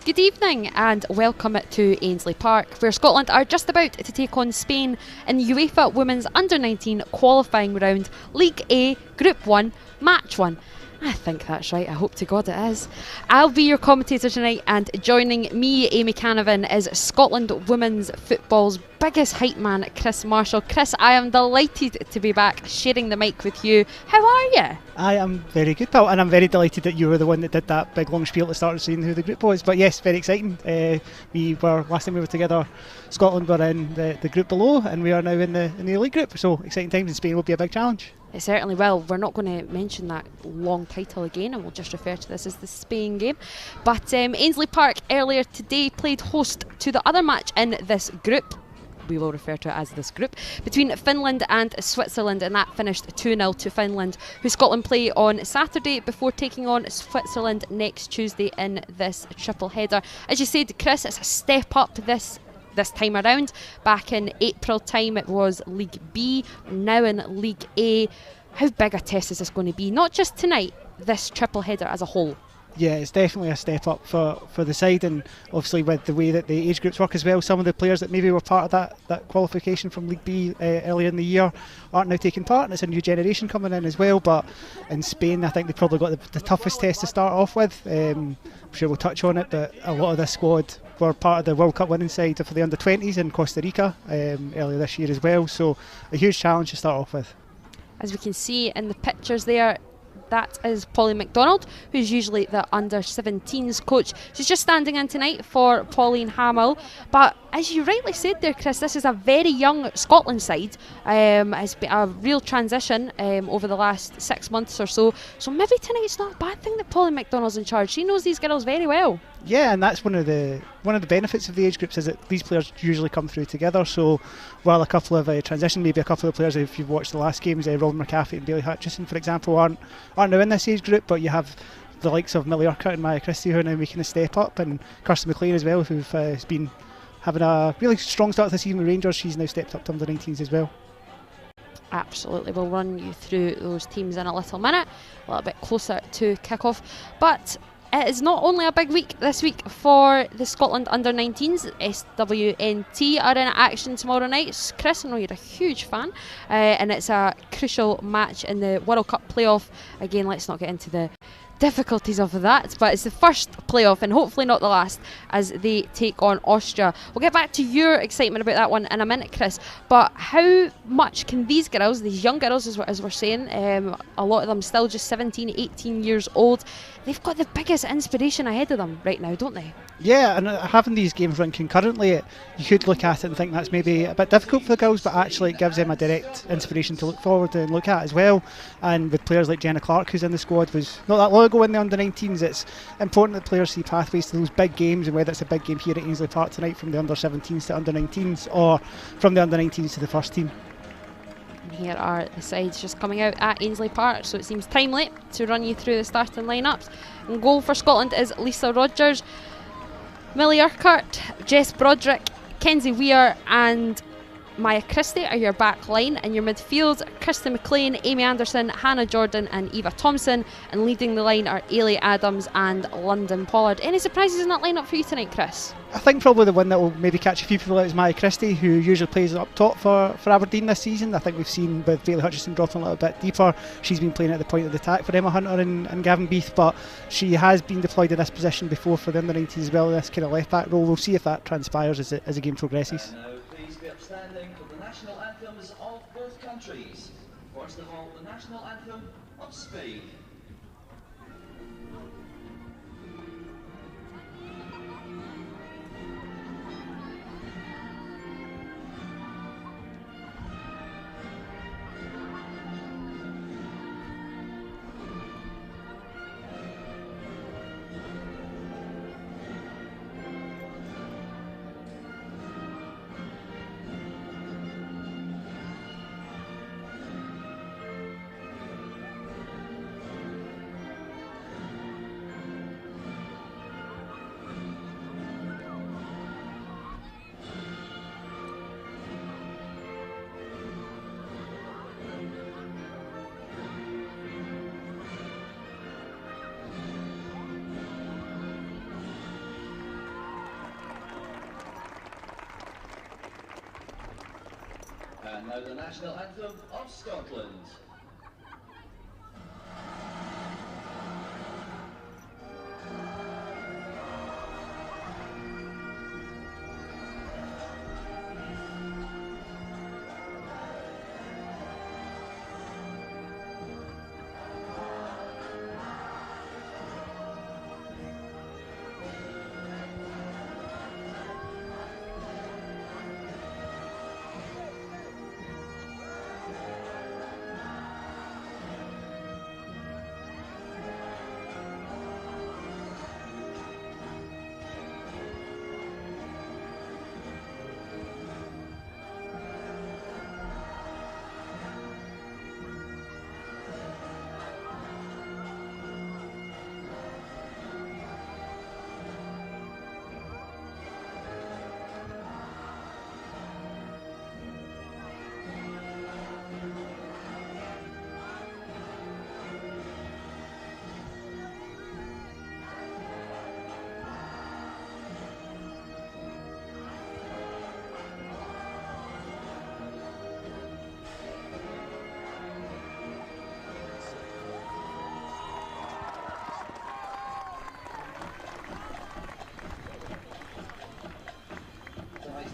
Good evening and welcome to Ainslie Park, where Scotland are just about to take on Spain in the UEFA Women's Under-19 Qualifying Round, League A, Group 1, Match 1. I think that's right, I hope to God it is. I'll be your commentator tonight, and joining me, Amy Canavan, is Scotland women's football's biggest hype man, Chris Marshall. Chris, I am delighted to be back sharing the mic with you. How are you? I am very good, pal, and I'm very delighted that you were the one that did that big long spiel to start saying who the group was. But yes, very exciting. Last time we were together, Scotland were in the group below, and we are now in the elite group. So exciting times, and Spain will be a big challenge. It certainly will. We're not going to mention that long title again, and we'll just refer to this as the Spain game. But Ainslie Park earlier today played host to the other match in this group. We will refer to it as this group, between Finland and Switzerland, and that finished 2-0 to Finland, who Scotland play on Saturday before taking on Switzerland next Tuesday in this triple header. As you said, Chris, it's a step up this time around. Back in April time it was League B, now in League A. How big a test is this going to be? Not just tonight, this triple header as a whole. Yeah, it's definitely a step up for the side, and obviously with the way that the age groups work as well, some of the players that maybe were part of that qualification from League B earlier in the year aren't now taking part, and it's a new generation coming in as well. But in Spain, I think they probably got the toughest test to start off with. I'm sure we'll touch on it, but a lot of this squad were part of the World Cup winning side for the Under-20s in Costa Rica earlier this year as well, so a huge challenge to start off with. As we can see in the pictures there, that is Polly McDonald, who's usually the Under-17s coach. She's just standing in tonight for Pauline Hamill. But as you rightly said there, Chris, this is a very young Scotland side. It's been a real transition over the last 6 months or so. So maybe tonight's not a bad thing that Pauline McDonald's in charge. She knows these girls very well. Yeah, and that's one of the benefits of the age groups, is that these players usually come through together. So while a couple of transition, maybe a couple of players, if you've watched the last games, Robin McCaffrey and Bailey Hutchison, for example, aren't now in this age group, but you have the likes of Millie Urquhart and Maya Christie who are now making a step up, and Kirsten McLean as well, who've been having a really strong start to the season with Rangers. She's now stepped up to Under-19s as well. Absolutely, we'll run you through those teams in a little minute, a little bit closer to kick-off. But it is not only a big week this week for the Scotland Under-19s. SWNT are in action tomorrow night. Chris, I know you're a huge fan, and it's a crucial match in the World Cup playoff. Again, let's not get into the difficulties of that, but it's the first playoff and hopefully not the last, as they take on Austria. We'll get back to your excitement about that one in a minute, Chris, but how much can these girls, these young girls as we're saying, a lot of them still just 17, 18 years old, they've got the biggest inspiration ahead of them right now, don't they? Yeah, and having these games run concurrently, you could look at it and think that's maybe a bit difficult for the girls, but actually it gives them a direct inspiration to look forward to and look at as well. And with players like Jenna Clark, who's in the squad, was not that long ago in the Under-19s, it's important that players see pathways to those big games, and whether it's a big game here at Ainslie Park tonight from the Under-17s to Under-19s, or from the Under-19s to the first team. And here are the sides just coming out at Ainslie Park, so it seems timely to run you through the starting lineups. In goal for Scotland is Lisa Rogers, Millie Urquhart, Jess Broderick, Kenzie Weir and Maya Christie are your back line. In your midfield, Kirsten McLean, Amy Anderson, Hannah Jordan and Eva Thompson, and leading the line are Ailey Adams and London Pollard. Any surprises in that lineup for you tonight, Chris? I think probably the one that will maybe catch a few people out is Maya Christie, who usually plays up top for Aberdeen this season. I think we've seen with Bailey Hutchison dropping a little bit deeper, she's been playing at the point of the attack for Emma Hunter and Gavin Beath, but she has been deployed in this position before for the Under-19s as well, this kind of left back role. We'll see if that transpires as the game progresses. Now please be upstanding for the national anthems of both countries. First of all, the national anthem of Spain. And now the national anthem of Scotland.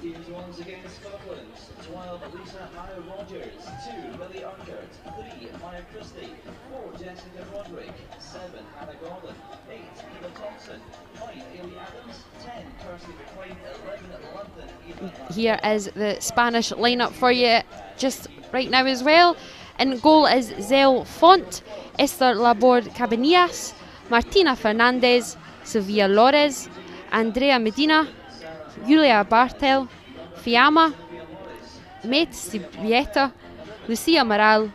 Teams once against Scotland. 12, Lisa Rogers. 2, Lily Urquhart. 3, Maya Christie. 4, Jessica Roderick. 7, Hannah Gordon. 8, Eva Thompson. 9, Ailey Adams. 10, Kirsty McLean. 11, London Eva. Here is the Spanish lineup for you just right now as well. In goal is Zel Font, Esther Laborde Cabanillas, Martina Fernandez, Sylvia Lores, Andrea Medina, Julia Bartel, Fiamma, Mate Sibieta, Lucia Moral,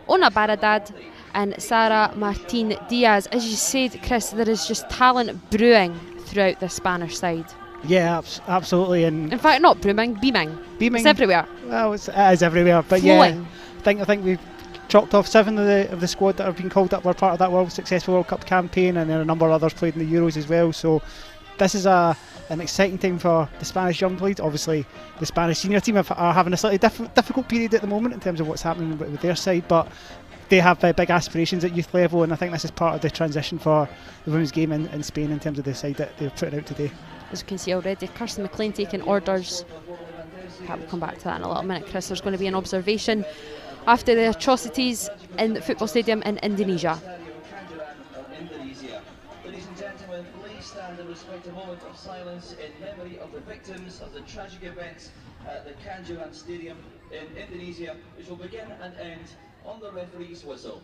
Ona Baradad and Sarah Martin Diaz. As you said, Chris, there is just talent brewing throughout the Spanish side. Yeah, absolutely. And in fact, not brewing, beaming. It's everywhere. Well, it is everywhere. But flowing. Yeah, I think we've chalked off 7 of the squad that have been called up were part of that successful World Cup campaign, and then a number of others played in the Euros as well. So this is an exciting time for the Spanish young players. Obviously, the Spanish senior team are having a slightly difficult period at the moment in terms of what's happening with their side, but they have big aspirations at youth level, and I think this is part of the transition for the women's game in Spain in terms of the side that they're putting out today. As you can see already, Kirsten McLean taking orders. We'll come back to that in a little minute, Chris. There's going to be an observation after the atrocities in the football stadium in Indonesia. Ladies and gentlemen, please stand and respect a moment of silence in memory of the victims of the tragic events at the Kanjuran Stadium in Indonesia, which will begin and end on the referee's whistle.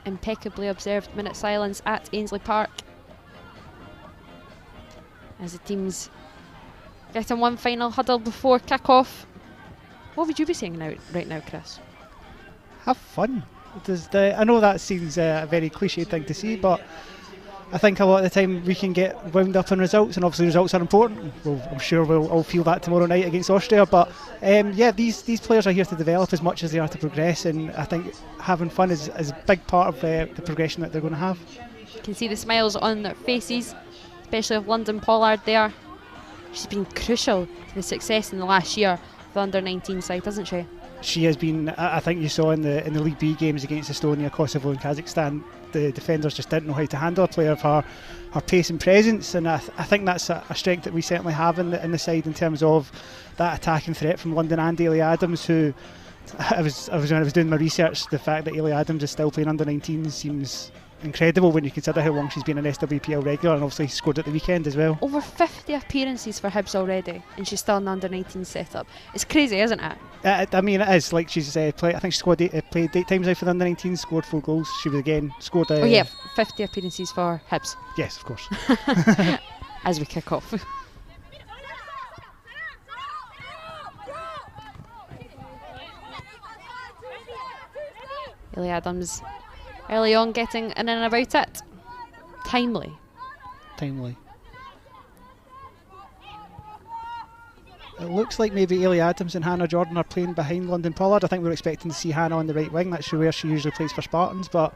Impeccably observed minute silence at Ainslie Park as the teams get in one final huddle before kick-off. What would you be saying right now, Chris? Have fun. I know that seems a very cliched thing to say, but I think a lot of the time we can get wound up in results, and obviously results are important. Well, I'm sure we'll all feel that tomorrow night against Austria, but yeah, these players are here to develop as much as they are to progress, and I think having fun is a big part of the progression that they're going to have. You can see the smiles on their faces, especially of London Pollard there. She's been crucial to the success in the last year of the Under-19 side, hasn't she? She has been. I think you saw in the League B games against Estonia, Kosovo and Kazakhstan, the defenders just didn't know how to handle a player of her pace and presence, and I think that's a strength that we certainly have in the side in terms of that attacking threat from London and Ainslie Adams, who I was when I was doing my research, the fact that Ainslie Adams is still playing under-19s seems incredible when you consider how long she's been an SWPL regular, and obviously scored at the weekend as well. Over 50 appearances for Hibs already, and she's still in the under-19 setup. It's crazy, isn't it? I mean, it is. Like she's I think she played 8 times now for the under-19s, scored 4 goals. She was again scored. Oh yeah, 50 appearances for Hibs. Yes, of course. As we kick off. Ainslie Adams early on getting in and about it. Timely. It looks like maybe Ainslie Adams and Hannah Jordan are playing behind London Pollard. I think we were expecting to see Hannah on the right wing. That's where she usually plays for Spartans, but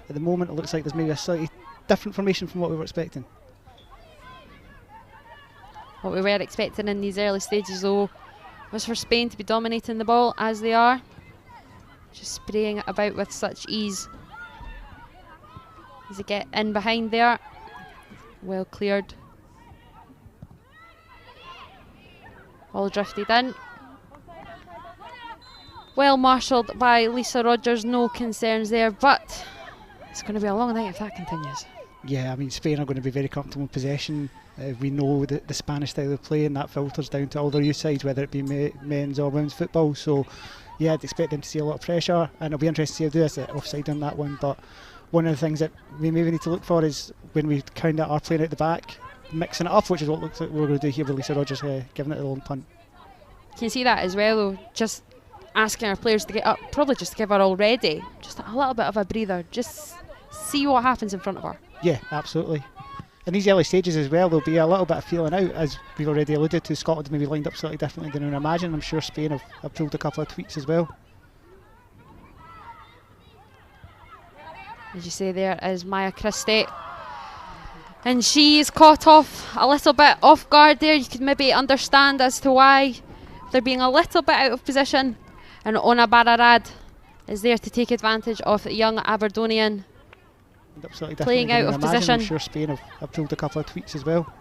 at the moment it looks like there's maybe a slightly different formation from what we were expecting. What we were expecting in these early stages though was for Spain to be dominating the ball as they are. Just spraying it about with such ease. As they get in behind there. Well cleared. All drifted in. Well marshalled by Lisa Rogers, no concerns there, but it's going to be a long night if that continues. Yeah, I mean, Spain are going to be very comfortable in possession. We know the Spanish style of play, and that filters down to all their youth sides, whether it be men's or women's football. So yeah, I'd expect them to see a lot of pressure, and it'll be interesting to see how they do this offside on that one. But one of the things that we maybe need to look for is when we kind of are playing out the back, mixing it up, which is what looks like we're going to do here with Lisa Rogers giving it a long punt. You can see that as well though, just asking our players to get up, probably just to give her already just a little bit of a breather, just see what happens in front of her. Yeah, absolutely. In these early stages as well, there'll be a little bit of feeling out, as we've already alluded to. Scotland maybe lined up slightly differently than we imagine. I'm sure Spain have pulled a couple of tweaks as well. As you say, there is Maya Christie, and she's caught off a little bit off guard there. You could maybe understand as to why they're being a little bit out of position, and Ona Bararad is there to take advantage of the young Aberdonian playing out of position. I'm sure Spain have pulled a couple of tweaks as well.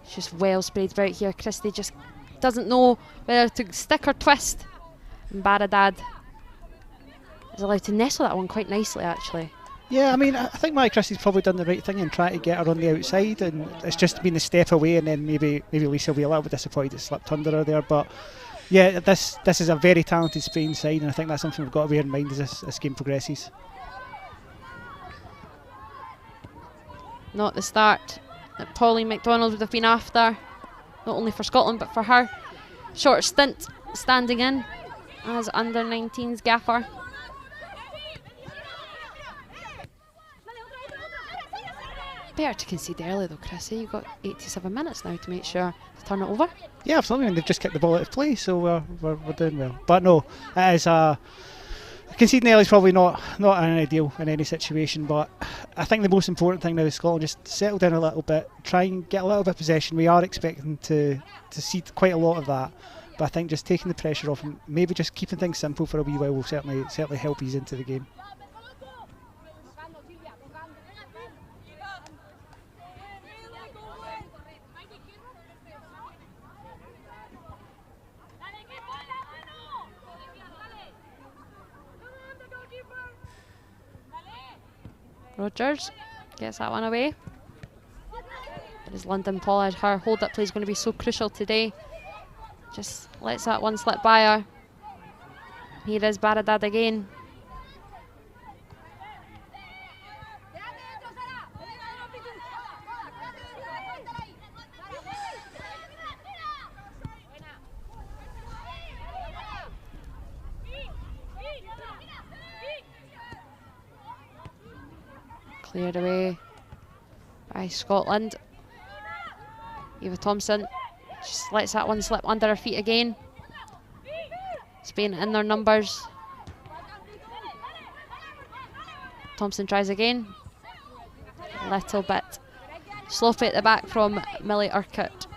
It's just well sprayed about here. Christie just doesn't know whether to stick or twist, and Bararad is allowed to nestle that one quite nicely actually. Yeah, I mean, I think Maya Christie's probably done the right thing in trying to get her on the outside, and it's just been a step away, and then maybe Lisa will be a little bit disappointed it slipped under her there. But yeah, this is a very talented Spain side, and I think that's something we've got to bear in mind as this game progresses. Not the start that Pauline McDonald would have been after, not only for Scotland but for her short stint standing in as under-19s gaffer. Better to concede early though, Chrissy. You've got 87 minutes now to make sure to turn it over. Yeah, absolutely. I mean, they've just kicked the ball out of play, so we're doing well. But no, it is conceding early is probably not an ideal in any situation. But I think the most important thing now is Scotland just settle down a little bit, try and get a little bit of possession. We are expecting to see quite a lot of that. But I think just taking the pressure off and maybe just keeping things simple for a wee while will certainly help ease into the game. Rogers gets that one away. But as London Pollard, her hold-up play is going to be so crucial today. Just lets that one slip by her. Here is Bararad again. Cleared away by Scotland. Eva Thompson just lets that one slip under her feet again. Spain in their numbers. Thompson tries again. A little bit sloppy at the back from Millie Urquhart.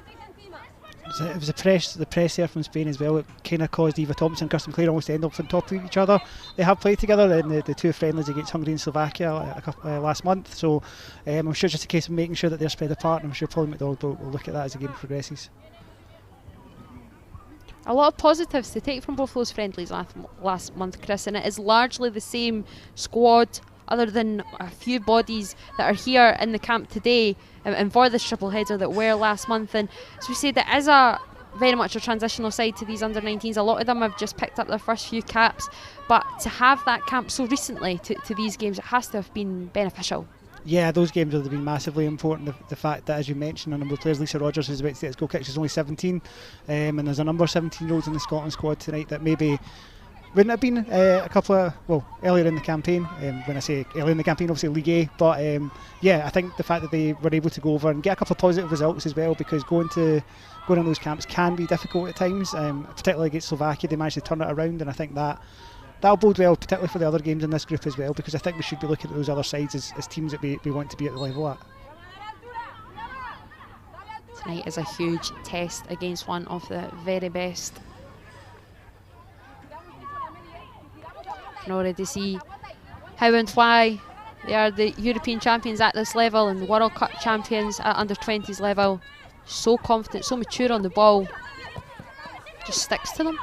It was the press there from Spain as well. It kind of caused Eva Thompson and Kirsten Clare almost to end up on top of each other. They have played together in the two friendlies against Hungary and Slovakia last month, so I'm sure just a case of making sure that they're spread apart, and I'm sure Polly McDonald will look at that as the game progresses. A lot of positives to take from both those friendlies last month, Chris, and it is largely the same squad, other than a few bodies that are here in the camp today and for this triple header that were last month. And as we said, it is very much a transitional side to these under-19s. A lot of them have just picked up their first few caps, but to have that camp so recently to these games, it has to have been beneficial. Yeah, those games would have been massively important. The fact that, as you mentioned, a number of players, Lisa Rogers is about to get his goal kick, she's only 17, and there's a number of 17-year-olds in the Scotland squad tonight that maybe wouldn't have been a couple of, earlier in the campaign. When I say earlier in the campaign, obviously League A, but I think the fact that they were able to go over and get a couple of positive results as well, because going on those camps can be difficult at times, particularly against Slovakia. They managed to turn it around, and I think that'll bode well, particularly for the other games in this group as well, because I think we should be looking at those other sides as teams that we want to be at the level at. Tonight is a huge test against one of the very best. You can already see how and why they are the European champions at this level and the World Cup champions at under-20s level. So confident, so mature on the ball. Just sticks to them.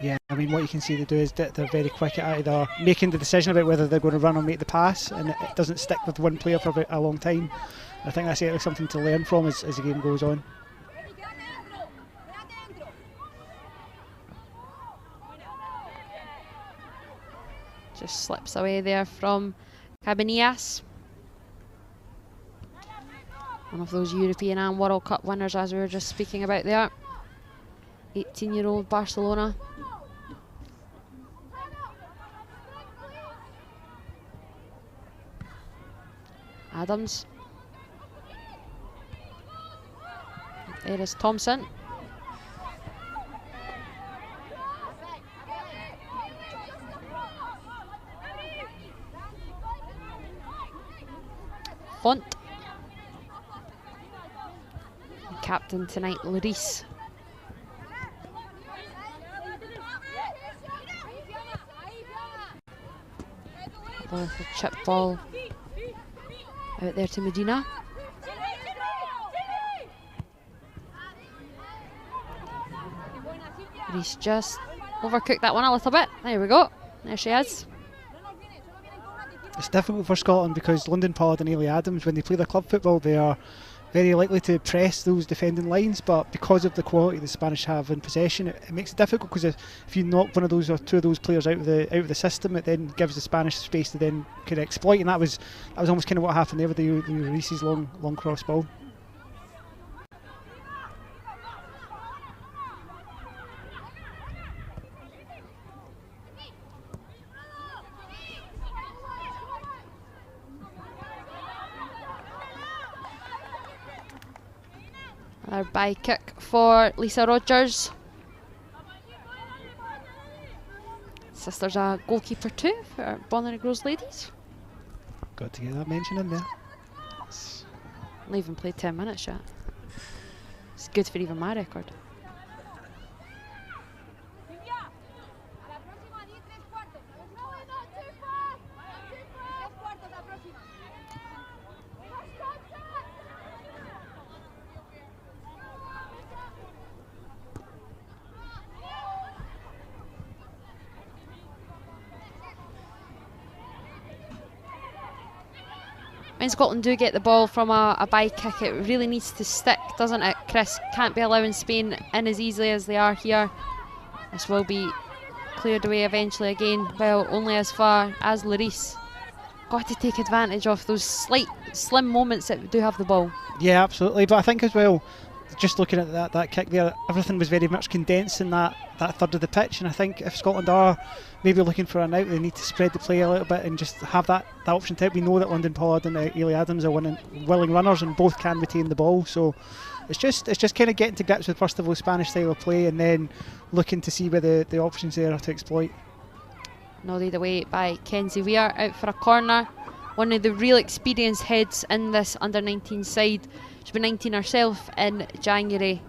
Yeah, I mean, what you can see they do is that they're very quick at either making the decision about whether they're going to run or make the pass, and it doesn't stick with one player for a long time. I think that's certainly something to learn from as the game goes on. Just slips away there from Cabanillas. One of those European and World Cup winners, as we were just speaking about there. 18-year-old Barcelona. Adams. There is Thompson. Font. And captain tonight, Larice. With a chip ball out there to Medina. Reese just overcooked that one a little bit. There we go. There she is. It's difficult for Scotland because London Pollard and Ainslie Adams, when they play their club football, they are very likely to press those defending lines, but because of the quality the Spanish have in possession, it makes it difficult, because if you knock one of those or two of those players out of the system, it then gives the Spanish space to then kind of exploit, and that was almost kind of what happened there with the Reese's long cross ball. Another by kick for Lisa Rogers. Sister's a goalkeeper too for Bonnery Groves Ladies. Got to get that mention in there. Not even played 10 minutes yet. It's good for even my record. When Scotland do get the ball from a by kick, it really needs to stick, doesn't it, Chris? Can't be allowing Spain in as easily as they are here. This will be cleared away eventually again, well, only as far as Larice. Got to take advantage of those slight, slim moments that do have the ball. Yeah, absolutely. But I think as well, just looking at that kick there, everything was very much condensed in that third of the pitch, and I think if Scotland are maybe looking for an out, they need to spread the play a little bit and just have that option to it. We know that London Pollard and Ainslie Adams are willing runners, and both can retain the ball, so it's just kind of getting to grips with, first of all, Spanish style of play, and then looking to see where the options there are to exploit. Nodded away by Kenzie Weir out for a corner. One of the real experienced heads in this under-19 side. She's been 19 herself in January.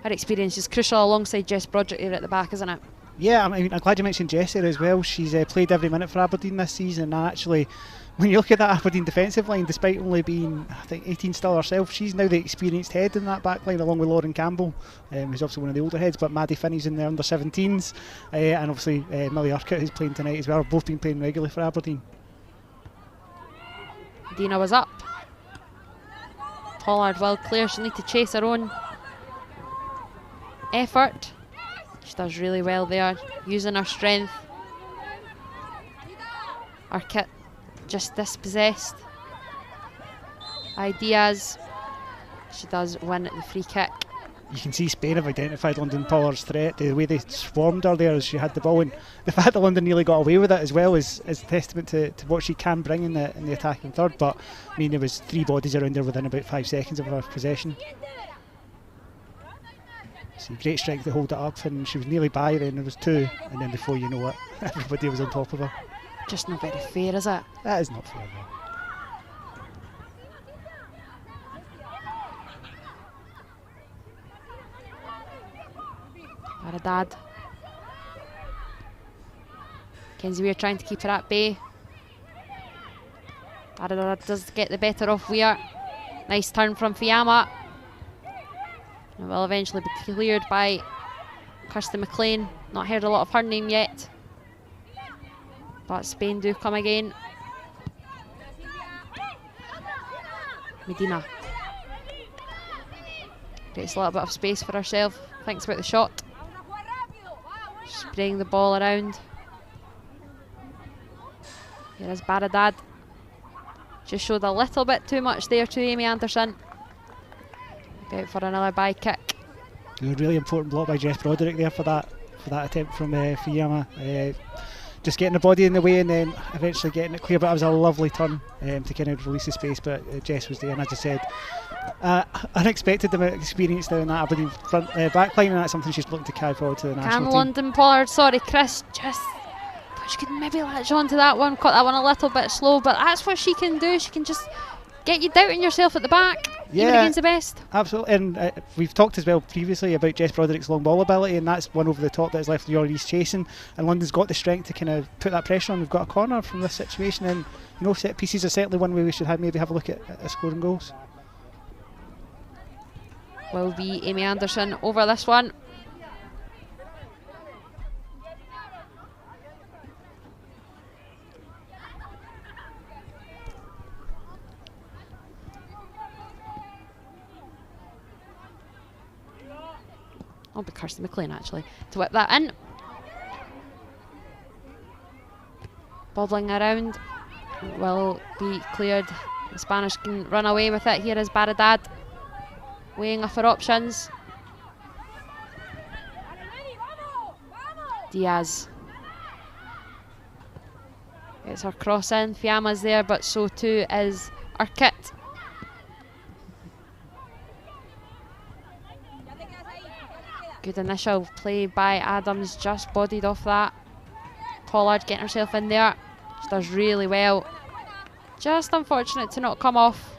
Her experience is crucial alongside Jess Broderick there at the back, isn't it? Yeah, I mean, I'm glad you mentioned Jess there as well. She's played every minute for Aberdeen this season, and actually, when you look at that Aberdeen defensive line, despite only being, I think, 18 still herself, she's now the experienced head in that back line, along with Lauren Campbell, who's obviously one of the older heads, but Maddie Finney's in the under-17s, and obviously Millie Urquhart, who's playing tonight as well, have both been playing regularly for Aberdeen. Dina was up. Pollard will clear, she'll need to chase her own effort. She does really well there, using her strength. Urquhart just dispossessed by Diaz. She does win the free kick. You can see Spain have identified London Pollard's threat. The way they swarmed her there as she had the ball, and the fact that London nearly got away with it as well is testament to what she can bring in the attacking third. But I mean, there was 3 bodies around her within about 5 seconds of her possession. So great strength to hold it up, and she was nearly by, then there was 2, and then before you know it, everybody was on top of her. Just not very fair, is it? That is not fair, though. Baradad. Kenzie Weir trying to keep her at bay. Baradad does get the better of Weir. Nice turn from Fiamma. It will eventually be cleared by Kirsty McLean. Not heard a lot of her name yet. But Spain do come again. Medina. Creates a little bit of space for herself. Thinks about the shot. Spraying the ball around. Here is Baradad. Just showed a little bit too much there to Amy Anderson. Out for another by kick. A really important block by Jess Broderick there for that attempt from Fiamma. Just getting the body in the way and then eventually getting it clear, but it was a lovely turn to kind of release the space, but Jess was there, and as I said, unexpected amount of experience now in that Aberdeen front back line, and that's something she's looking to carry forward to the national team. London Pollard, sorry Chris, just she could maybe latch on to that one, caught that one a little bit slow, but that's what she can do. She can just get you doubting yourself at the back, even against the best. Absolutely, and we've talked as well previously about Jess Broderick's long ball ability, and that's one over the top that has left Leora Rees chasing, and London's got the strength to kind of put that pressure on. We've got a corner from this situation, and you know, set pieces are certainly one way we should maybe have a look at scoring goals. Will be Amy Anderson over this one. I'll be Kirsty McLean actually to whip that in. Bobbling around, will be cleared. The Spanish can run away with it. Here is Baradad weighing up her options. Diaz gets her cross in. Fiamma's there, but so too is Urquhart. Good initial play by Adams, just bodied off that. Pollard getting herself in there. She does really well. Just unfortunate to not come off.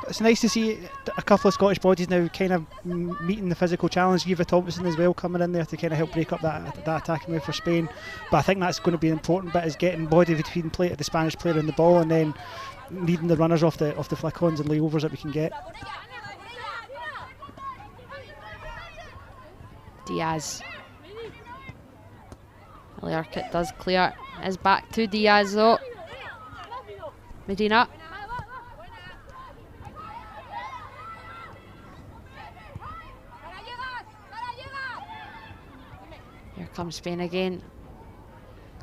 It's nice to see a couple of Scottish bodies now kind of meeting the physical challenge. Eva Thompson as well coming in there to kind of help break up that attacking move for Spain. But I think that's going to be an important bit, is getting body between the Spanish player and the ball, and then leading the runners off the flick-ons and layovers that we can get. Diaz. Millie Urquhart does clear. Is back to Diaz though. Medina. Here comes Spain again.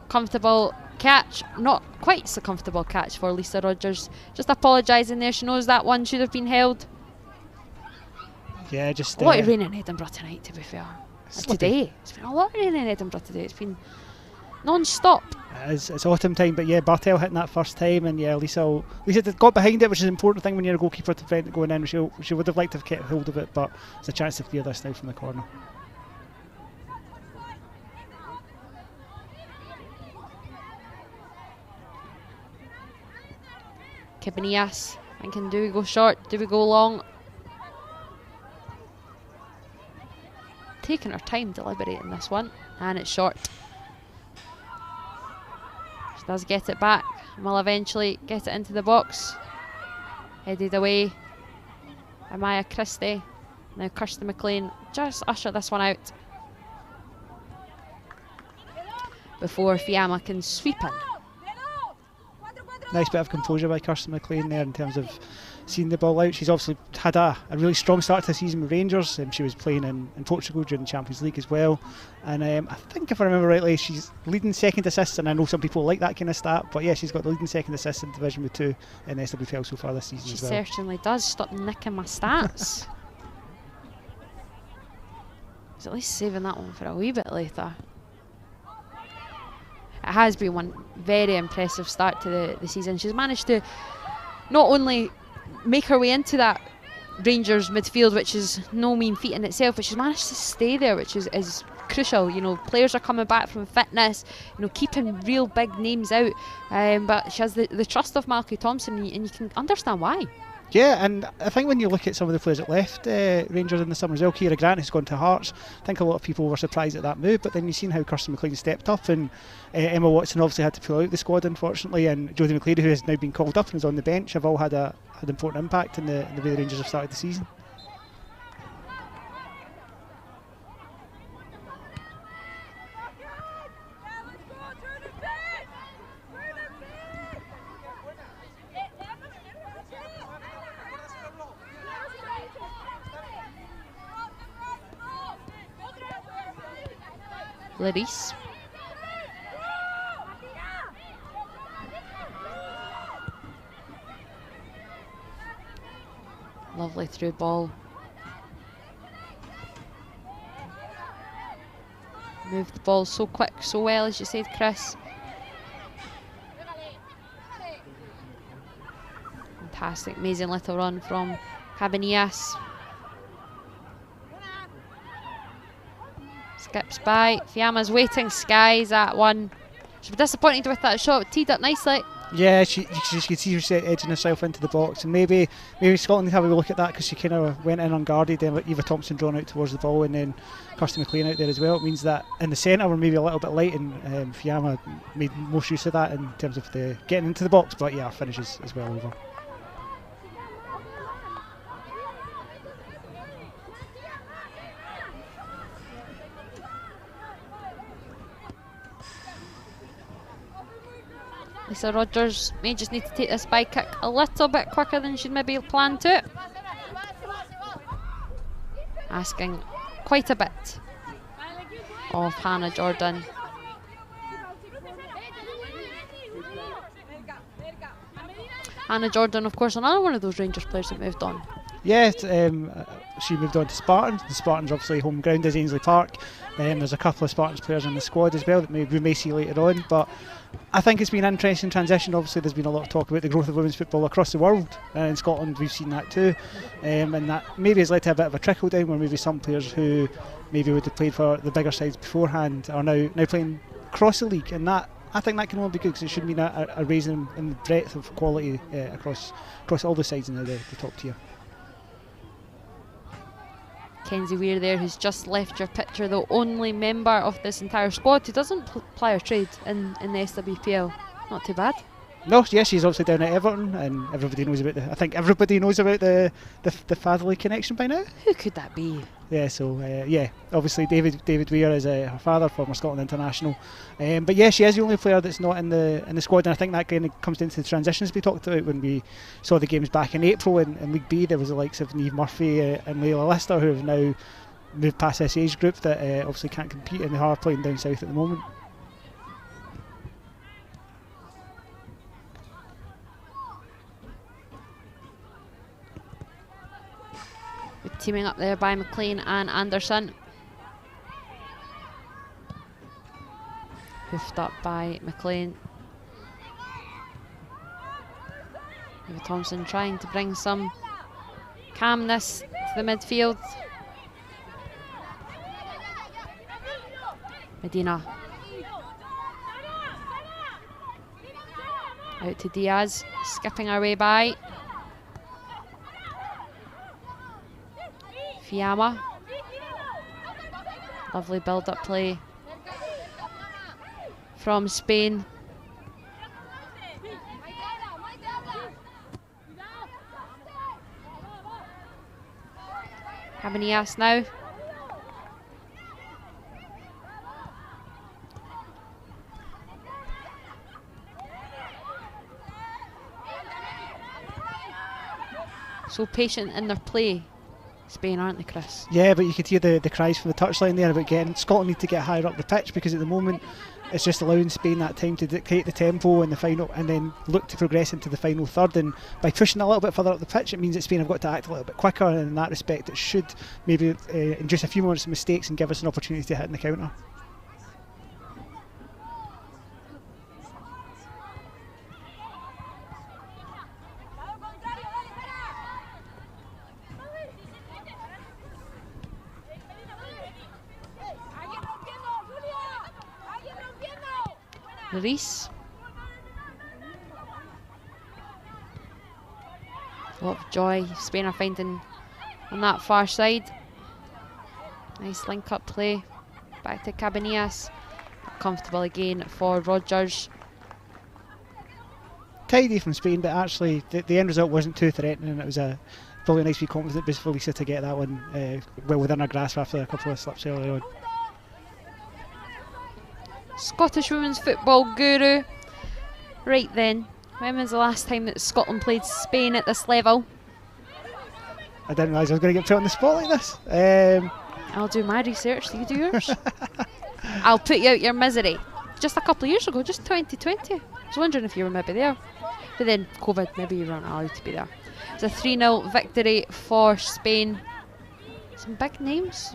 Comfortable catch. Not quite so comfortable catch for Lisa Rogers. Just apologising there. She knows that one should have been held. Yeah, just a lot of rain in Edinburgh tonight, to be fair. Today. It's been a lot of rain in Edinburgh today. It's been non-stop. It's autumn time, but yeah, Bartel hitting that first time, and yeah, Lisa got behind it, which is an important thing when you're a goalkeeper to prevent it going in. She would have liked to have kept hold of it, but there's a chance to clear this now from the corner. Cabanillas Thinking, do we go short? Do we go long? Taking her time deliberating this one, and it's short. She does get it back and will eventually get it into the box. Headed away by Maya Christie. Now Kirsty McLean just usher this one out before Fiamma can sweep in. Nice bit of composure by Kirsty McLean there in terms of seeing the ball out. She's obviously had a really strong start to the season with Rangers. She was playing in Portugal during the Champions League as well. And I think if I remember rightly, she's leading second assists, and I know some people like that kind of stat, but yeah, she's got the leading second assist in Division with 2 in SWPL so far this season as well. She certainly does. Stop nicking my stats. At least saving that one for a wee bit later. It has been one very impressive start to the season. She's managed to not only make her way into that Rangers midfield, which is no mean feat in itself, but she's managed to stay there, which is crucial. You know, players are coming back from fitness, you know, keeping real big names out, but she has the trust of Malky Thompson, and you can understand why. Yeah, and I think when you look at some of the players that left Rangers in the summer as well, Ciara Grant has gone to Hearts. I think a lot of people were surprised at that move, but then you've seen how Kirsty McLean stepped up, and Emma Watson obviously had to pull out the squad, unfortunately, and Jodie McLeary, who has now been called up and is on the bench, have all had an important impact in the way the Rangers have started the season. Larice. Lovely through ball. Moved the ball so quick, so well, as you said, Chris. Fantastic, amazing little run from Cabanillas. Skips by. Fiamma's waiting, skies at one. She'll be disappointed with that shot, teed up nicely. Yeah, she could see her edging herself into the box, and maybe Scotland have a look at that, because she kind of went in unguarded, then Eva Thompson drawn out towards the ball, and then Kirsty McLean out there as well. It means that in the centre we're maybe a little bit light, and Fiamma made most use of that in terms of the getting into the box, but yeah, finishes as well over. Lisa Rogers may just need to take this by kick a little bit quicker than she'd maybe planned to. Asking quite a bit of Hannah Jordan. Hannah Jordan, of course, another one of those Rangers players that moved on. Yeah, she moved on to Spartans. The Spartans obviously home ground is Ainslie Park. There's a couple of Spartans players in the squad as well that we may see later on, but I think it's been an interesting transition. Obviously there's been a lot of talk about the growth of women's football across the world. In Scotland we've seen that too, and that maybe has led to a bit of a trickle down, where maybe some players who maybe would have played for the bigger sides beforehand are now playing across the league, and that I think that can only be good, because it should mean a raising in the breadth of quality across all the sides in the top tier. Kenzie Weir there, who's just left your picture, the only member of this entire squad who doesn't ply her trade in the SWPL. Not too bad. No, yeah, she's obviously down at Everton, and everybody knows about I think everybody knows about the Fatherley connection by now. Who could that be? Yeah, so yeah, obviously David Weir is her father, former Scotland international, but yeah, she is the only player that's not in the squad, and I think that kind of comes into the transitions we talked about when we saw the games back in April in League B. There was the likes of Niamh Murphy and Layla Lister, who have now moved past this age group that obviously can't compete, and they are playing down south at the moment. Teaming up there by McLean and Anderson. Hoofed up by McLean. Eva Thompson trying to bring some calmness to the midfield. Medina. Out to Diaz, skipping our way by. Fiamma. Lovely build-up play from Spain. Cabanillas now. So patient in their play, Spain, aren't they, Chris? Yeah, but you could hear the cries from the touchline there about getting Scotland need to get higher up the pitch, because at the moment it's just allowing Spain that time to dictate the tempo in the final and then look to progress into the final third. And by pushing a little bit further up the pitch, it means that Spain have got to act a little bit quicker, and in that respect it should maybe induce a few more mistakes and give us an opportunity to hit in the counter. Reese. A lot of joy Spain are finding on that far side. Nice link up play. Back to Cabanillas. Comfortable again for Rogers. Tidy from Spain, but actually the end result wasn't too threatening. It was probably a nice wee confident boost for Lisa to get that one well within her grasp after a couple of slips early on. Scottish women's football guru. Right then, when was the last time that Scotland played Spain at this level? I didn't realise I was going to get put on the spot like this. I'll do my research, you do yours. I'll put you out your misery. Just a couple of years ago, just 2020. I was wondering if you were maybe there. But then COVID, maybe you weren't allowed to be there. It's a 3-0 victory for Spain. Some big names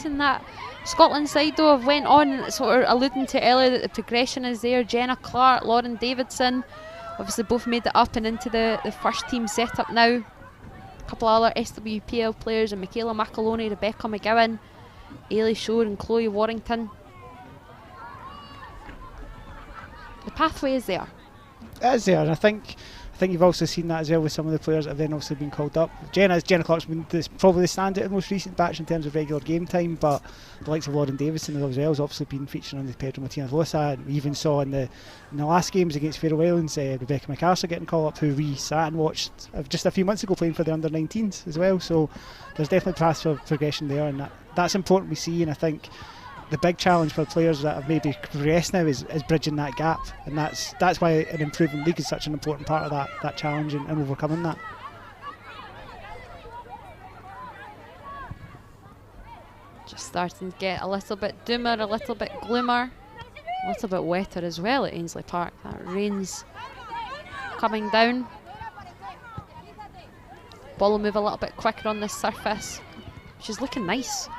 in that Scotland side though have went on, sort of alluding to earlier that the progression is there. Jenna Clark, Lauren Davidson, obviously both made it up and into the first team setup now. A couple of other SWPL players, and Michaela McAloney, Rebecca McGowan, Ailey Shore and Chloe Warrington. The pathway is there. It is there, and I think you've also seen that as well with some of the players that have then also been called up. Jenna Clark's been probably the standout in the most recent batch in terms of regular game time, but the likes of Lauren Davidson as well has obviously been featuring on the Pedro Martinez Losa, and we even saw in the last games against Faroe Islands, Rebecca McArthur getting called up, who we sat and watched just a few months ago playing for the Under-19s as well. So there's definitely paths for progression there, and that's important we see. And I think the big challenge for players that have maybe progressed now is bridging that gap, and that's why an improving league is such an important part of that challenge and overcoming that. Just starting to get a little bit dimmer, a little bit gloomer, a little bit wetter as well at Ainslie Park. That rain's coming down. Ball will move a little bit quicker on this surface. She's looking nice.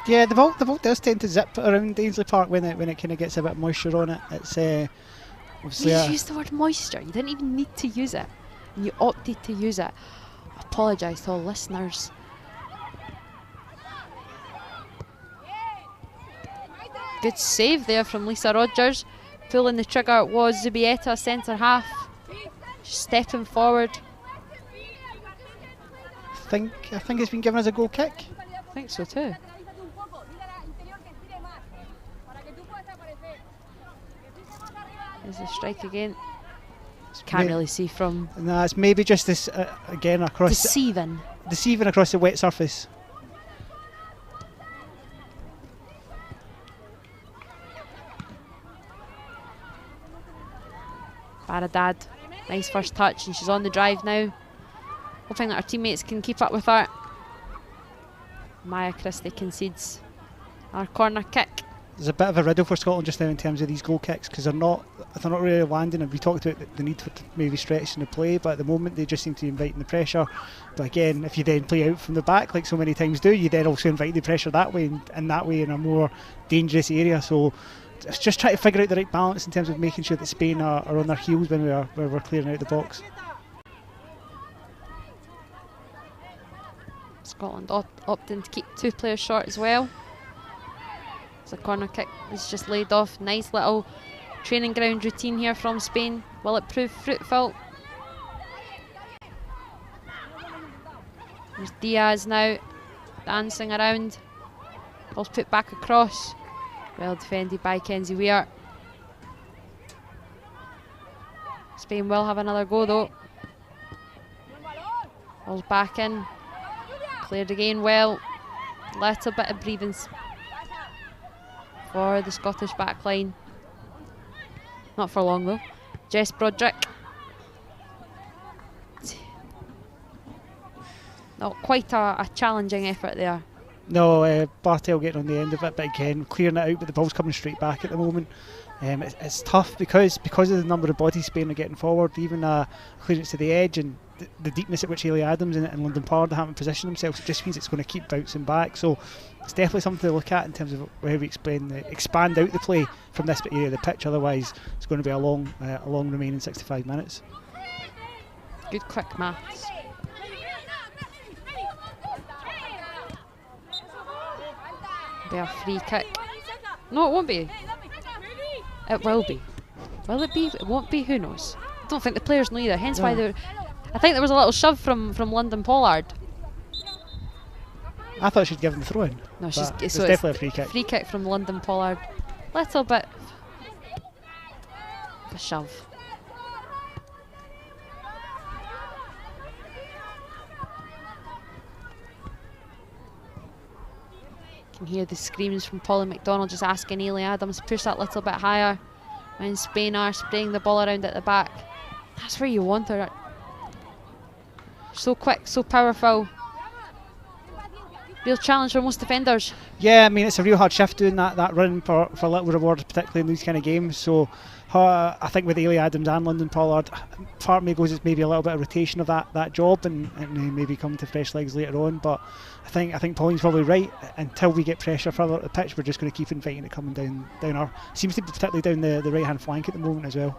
Yeah, the ball does tend to zip around Ainslie Park when it kind of gets a bit of moisture on it. It's obviously. You used the word moisture. You didn't even need to use it, and you opted to use it. I apologise to all listeners. Good save there from Lisa Rogers. Pulling the trigger was Zubieta, centre half. Just stepping forward. I think it's been given as a goal kick. I think so too. There's a strike again. Can't really see from. No, it's maybe just this again across. Deceiving across the wet surface. Baradad, nice first touch, and she's on the drive now. Hoping that her teammates can keep up with her. Maya Christie concedes our corner kick. There's a bit of a riddle for Scotland just now in terms of these goal kicks, because they're not really landing, and we talked about the need for maybe stretching the play, but at the moment they just seem to be inviting the pressure. But again, if you then play out from the back like so many times do, you then also invite the pressure that way, and that way in a more dangerous area. So it's just trying to figure out the right balance in terms of making sure that Spain are on their heels when we're clearing out the box. Scotland opting to keep 2 players short as well. The corner kick is just laid off. Nice little training ground routine here from Spain. Will it prove fruitful? There's Diaz now. dancing around. Ball's put back across. Well defended by Kenzie Weir. Spain will have another go though. Ball's back in. Cleared again well. Little bit of breathing for the Scottish back line. Not for long though. Jess Broderick. Not quite a challenging effort there. No, Bartel getting on the end of it, but again clearing it out, but the ball's coming straight back at the moment. It's tough because of the number of bodies Spain are getting forward, even clearance to the edge and the deepness at which Ainslie Adams and London Pollard haven't positioned themselves. It just means it's going to keep bouncing back. So it's definitely something to look at in terms of how we expand out the play from this area of the pitch. Otherwise, it's going to be a long remaining 65 minutes. Good quick maths. Be a free kick. No, it won't be. It will be. Will it be? It won't be. Who knows? I don't think the players know either. Hence why they're. I think there was a little shove from London Pollard. I thought she'd given the throw in. No, so it's definitely a free kick. Free kick from London Pollard. Little bit of a shove. Can hear the screams from Polly McDonald just asking Ainslie Adams to push that little bit higher when Spain are spraying the ball around at the back. That's where you want her. So quick, so powerful. Real challenge for most defenders. Yeah, I mean it's a real hard shift doing that run for little reward, particularly in these kind of games. So I think with Ainslie Adams and London Pollard, part of me goes it's maybe a little bit of rotation of that job and maybe come to fresh legs later on. But I think Pauline's probably right. Until we get pressure further up the pitch, we're just going to keep inviting it coming down our. Seems to be particularly down the right hand flank at the moment as well.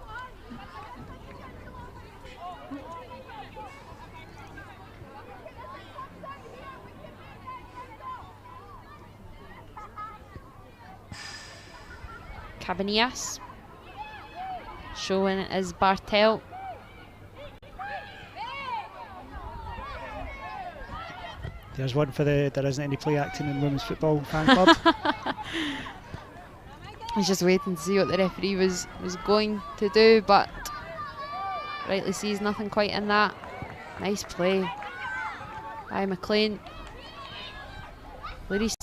Cabanillas. Showing it as Bartel. There's one for there isn't any play acting in women's football fan club. I was just waiting to see what the referee was going to do, but rightly sees nothing quite in that. Nice play by McLean. Larice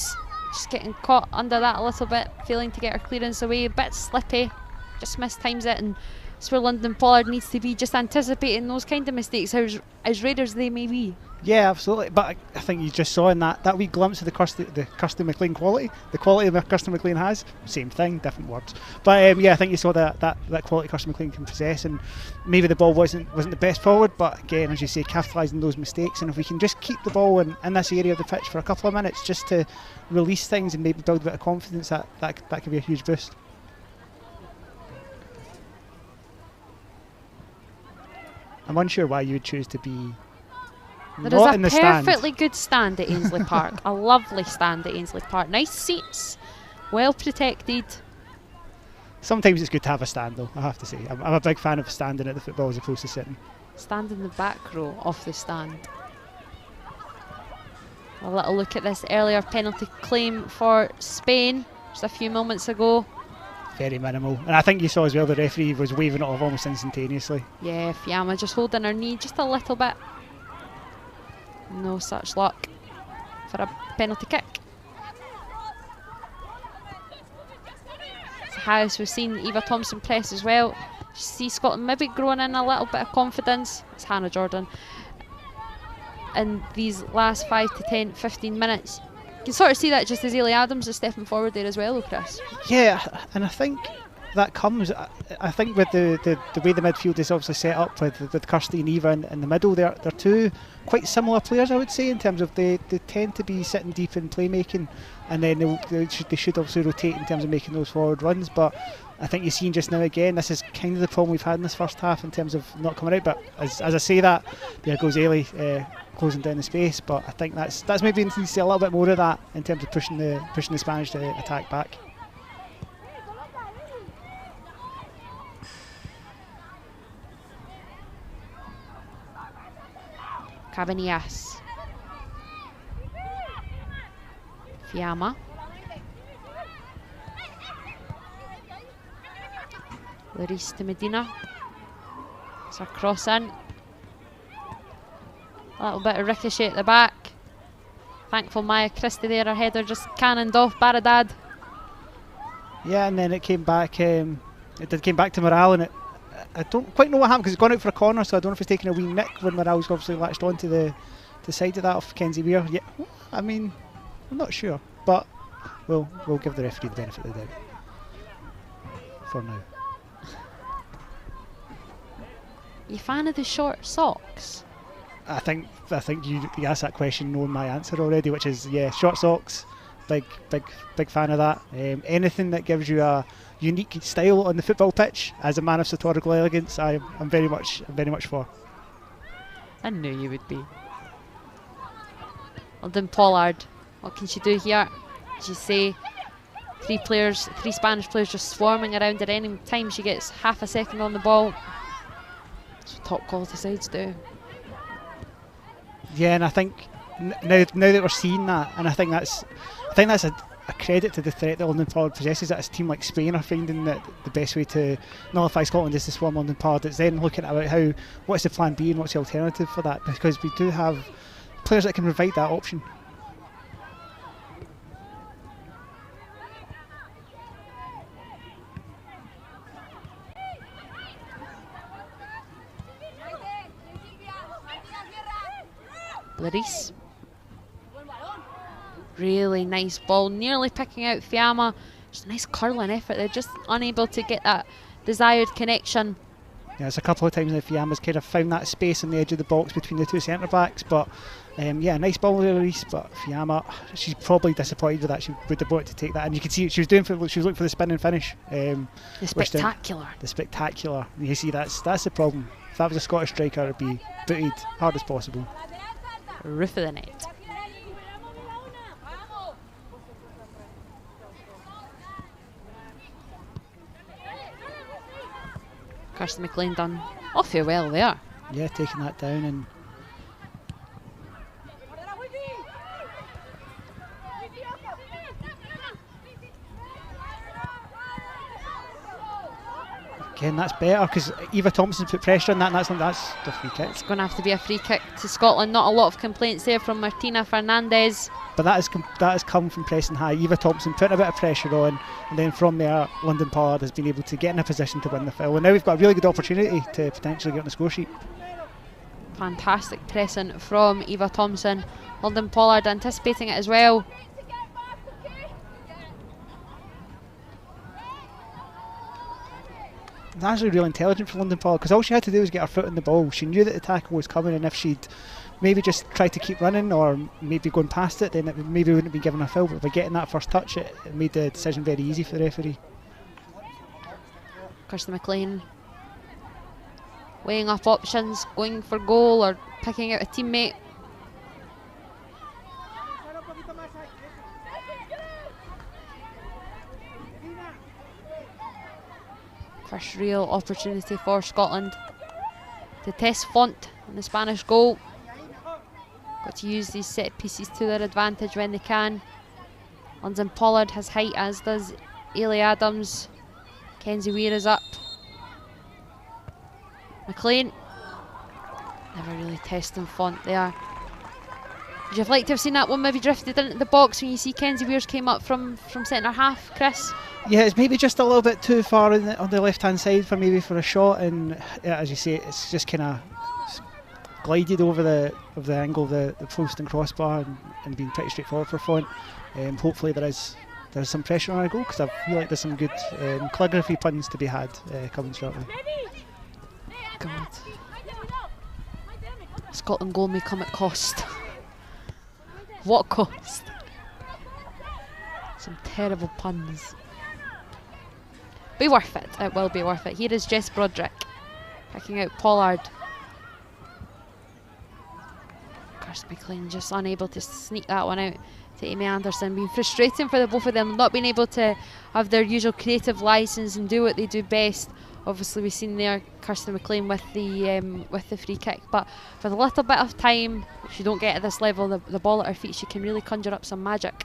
just getting caught under that a little bit, failing to get her clearance away, a bit slippy, just mistimes it, and that's where London Pollard needs to be, just anticipating those kind of mistakes, as rare as they may be. Yeah, absolutely. But I think you just saw in that wee glimpse of the Kirsty McLean quality, the quality that Kirsty McLean has. Same thing, different words. But yeah, I think you saw that quality Kirsty McLean can possess, and maybe the ball wasn't the best forward, but again, as you say, capitalising those mistakes. And if we can just keep the ball in this area of the pitch for a couple of minutes, just to release things and maybe build a bit of confidence, that could be a huge boost. I'm unsure why you would choose to be. There is a perfectly good stand at Ainslie Park. A lovely stand at Ainslie Park. Nice seats, well protected. Sometimes it's good to have a stand though, I have to say. I'm a big fan of standing at the football as opposed to sitting. Stand in the back row of the stand. A little look at this earlier penalty claim for Spain just a few moments ago. Very minimal. And I think you saw as well the referee was waving it off almost instantaneously. Yeah, Fiamma just holding her knee just a little bit. No such luck for a penalty kick. As we've seen Eva Thompson press as well. See Scotland maybe growing in a little bit of confidence. It's Hannah Jordan. In these last 5 to 10, 15 minutes. You can sort of see that just as Ainslie Adams is stepping forward there as well, Chris. Yeah, and I think that comes, I think with the way the midfield is obviously set up with Kirsty and Eva in the middle, they're two quite similar players, I would say, in terms of they tend to be sitting deep in playmaking, and then they should obviously rotate in terms of making those forward runs. But I think you're seeing just now again, this is kind of the problem we've had in this first half in terms of not coming out. But as I say that, there goes Ainslie closing down the space. But I think that's maybe need to see a little bit more of that in terms of pushing the Spanish to attack back. Cabanillas. Fiamma. Larice to Medina. It's a cross in. A little bit of ricochet at the back. Thankful Maya Christie there, her header just cannoned off Baradad. Yeah, and then it came back. It came back to Morale, and I don't quite know what happened because it's gone out for a corner, so I don't know if it's taking a wee nick when Morale's obviously latched onto the side of that of Kenzie Weir. Yeah, I mean, I'm not sure, but we'll give the referee the benefit of the doubt for now. You a fan of the short socks? I think you asked that question knowing my answer already, which is yeah, short socks. Big fan of that. Anything that gives you a unique style on the football pitch as a man of satirical elegance, I'm very much for. I knew you would be. Alden Pollard, what can she do here? As you say, three Spanish players just swarming around at any time she gets half a second on the ball. That's what top quality sides do. Yeah, and I think now that we're seeing that, and I think that's a credit to the threat that London Pollard possesses, that a team like Spain are finding that the best way to nullify Scotland is to swarm London Pollard. It's then looking at what's the plan B and what's the alternative for that, because we do have players that can provide that option. Larice. Really nice ball, nearly picking out Fiamma. Just a nice curling effort. They're just unable to get that desired connection. Yeah, it's a couple of times that Fiamma's kind of found that space on the edge of the box between the two centre backs, but yeah, nice ball with Larice. But Fiamma, she's probably disappointed with that. She would have wanted to take that, and you can see she was looking for the spin and finish. The spectacular. The spectacular. You see, that's the problem. If that was a Scottish striker, it'd be booted hard as possible. Roof of the net. Kirsten McLean done awfully well there. Yeah, taking that down and again, that's better because Eva Thompson put pressure on that, and that's the free kick. It's going to have to be a free kick to Scotland. Not a lot of complaints there from Martina Fernandez. But that has come from pressing high. Eva Thompson putting a bit of pressure on, and then from there, London Pollard has been able to get in a position to win the foul. And now we've got a really good opportunity to potentially get on the score sheet. Fantastic pressing from Eva Thompson. London Pollard anticipating it as well. That's actually really intelligent for London Pollard, because all she had to do was get her foot on the ball. She knew that the tackle was coming, and if she'd maybe just tried to keep running or maybe going past it, then it maybe wouldn't be given a foul. But by getting that first touch, it made the decision very easy for the referee. Kirsten McLean weighing up options, going for goal or picking out a teammate. First real opportunity for Scotland to test Font in the Spanish goal. Got to use these set pieces to their advantage when they can. London Pollard has height, as does Ailey Adams. Kenzie Weir is up. McLean never really testing Font there. Would you have liked to have seen that one maybe drifted into the box when you see Kenzie Weir's came up from centre half, Chris? Yeah, it's maybe just a little bit too far on the left hand side for a shot, and as you say, it's just kind of glided over the angle of the post and crossbar, and been pretty straightforward for Font. Hopefully there's some pressure on our goal, because I feel like there's some good calligraphy puns to be had coming shortly. God, Scotland goal may come at cost. What cost? Some terrible puns. Be worth it. It will be worth it. Here is Jess Broderick picking out Pollard. Kirsten McLean just unable to sneak that one out to Amy Anderson. Being frustrating for the both of them, not being able to have their usual creative license and do what they do best. Obviously, we've seen there Kirsten McLean with the free kick, but for the little bit of time she don't get at this level, the ball at her feet, she can really conjure up some magic.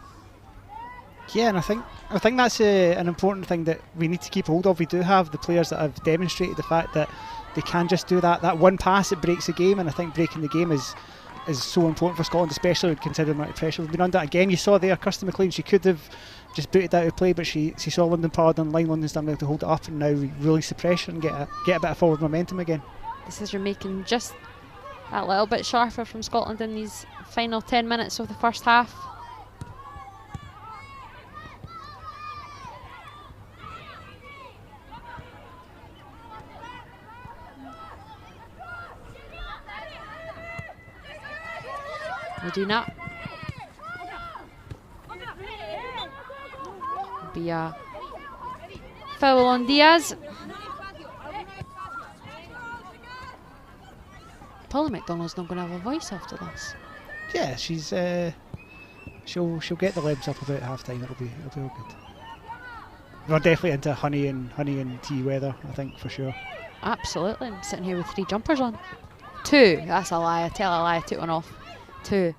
Yeah, and I think that's an important thing that we need to keep hold of. We do have the players that have demonstrated the fact that they can just do that one pass that breaks the game, and I think breaking the game is so important for Scotland, especially considering the amount of pressure we've been under. Again, you saw there Kirsty McLean, she could have just booted out of play, but she saw London Pollard on the line. London's done well to hold it up, and now we release the pressure and get a bit of forward momentum again. Decision making just that little bit sharper from Scotland in these final 10 minutes of the first half. Medina. Be a foul on Diaz. Polly McDonald's not going to have a voice after this. Yeah, she's she'll get the limbs up about half time. It'll be all good. We're definitely into honey and tea weather, I think, for sure. Absolutely. I'm sitting here with 3 jumpers on. 2. That's a lie. I tell a lie. I took one off. 2.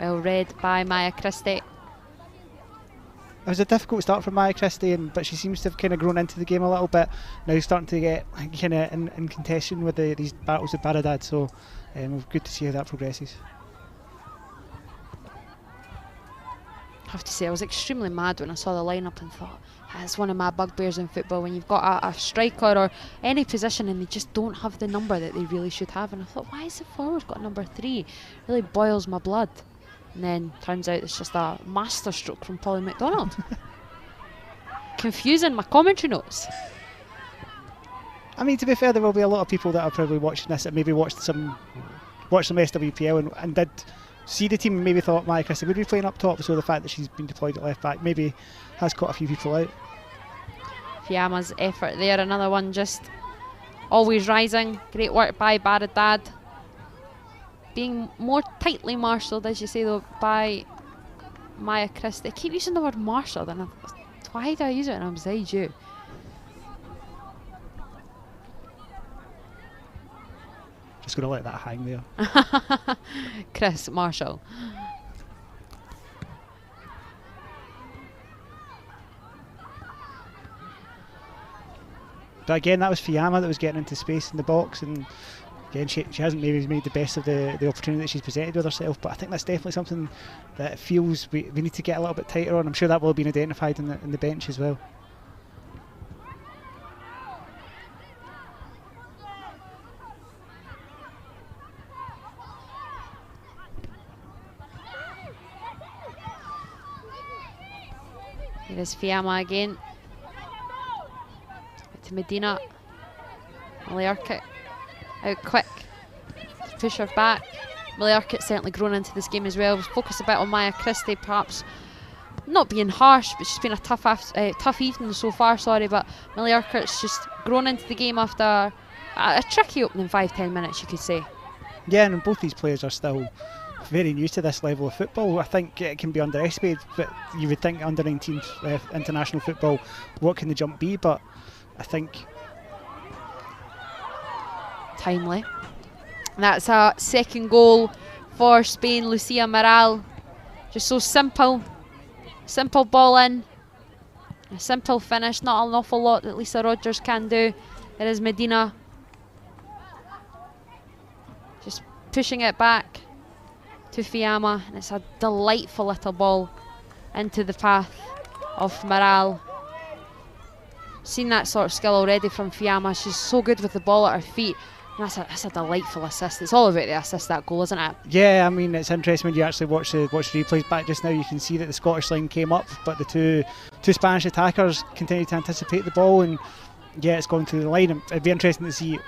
Well read by Maya Christie. It was a difficult start for Maya Christie, but she seems to have kind of grown into the game a little bit. Now starting to get kind of in contention with these battles with Baradad, so good to see how that progresses. I have to say, I was extremely mad when I saw the lineup and thought, it's one of my bugbears in football when you've got a striker or any position and they just don't have the number that they really should have. And I thought, why has the forward got number 3? It really boils my blood. And then turns out it's just a masterstroke from Polly McDonald. Confusing my commentary notes. I mean, to be fair, there will be a lot of people that are probably watching this that maybe watched some SWPL and did see the team and maybe thought Maya Christie would be playing up top, so the fact that she's been deployed at left back maybe has caught a few people out. Fiamma's effort there, another one just always rising. Great work by Baradad. Being more tightly marshalled, as you say though, by Maya Christie. I keep using the word marshalled and why do I use it when I'm beside you? Just going to let that hang there. Chris Marshall. But again, that was Fiamma that was getting into space in the box, and again, she hasn't maybe made the best of the opportunity that she's presented with herself, but I think that's definitely something that feels we need to get a little bit tighter on. I'm sure that will have been identified in the bench as well. Here is Fiamma again. To Medina. Miliarkit out quick. Push her back. Miliarkit's certainly grown into this game as well. Focus a bit on Maya Christie, perhaps not being harsh, but she's been a tough evening so far, but Miliarkit's just grown into the game after a tricky opening 5-10 minutes, you could say. Yeah, and both these players are still very new to this level of football. I think it can be underestimated, but you would think under-19s international football, what can the jump be? But I think timely. That's a second goal for Spain. Lucia Moral, just so simple ball in, a simple finish. Not an awful lot that Lisa Rogers can do. It is Medina just pushing it back to Fiamma, and it's a delightful little ball into the path of Moral. Seen that sort of skill already from Fiamma. She's so good with the ball at her feet. And that's a delightful assist. It's all about the assist, that goal, isn't it? Yeah, I mean, it's interesting when you actually watch the replays back just now. You can see that the Scottish line came up, but the two Spanish attackers continued to anticipate the ball, and yeah, it's gone through the line. It'd be interesting to see.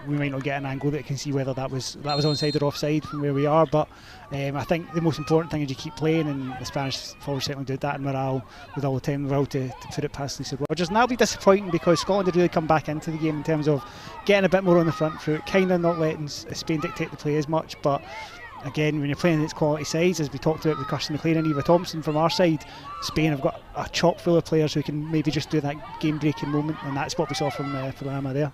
We might not get an angle that can see whether that was onside or offside from where we are, but I think the most important thing is you keep playing, and the Spanish forward certainly did that, and Moral with all the time in the world to put it past Lisa Rogers. And that'll be disappointing because Scotland had really come back into the game in terms of getting a bit more on the front foot, kind of not letting Spain dictate the play as much, but again, when you're playing against quality sides, as we talked about with Kirsty McLean and Eva Thompson from our side, Spain have got a chock full of players who can maybe just do that game-breaking moment, and that's what we saw from Emma there.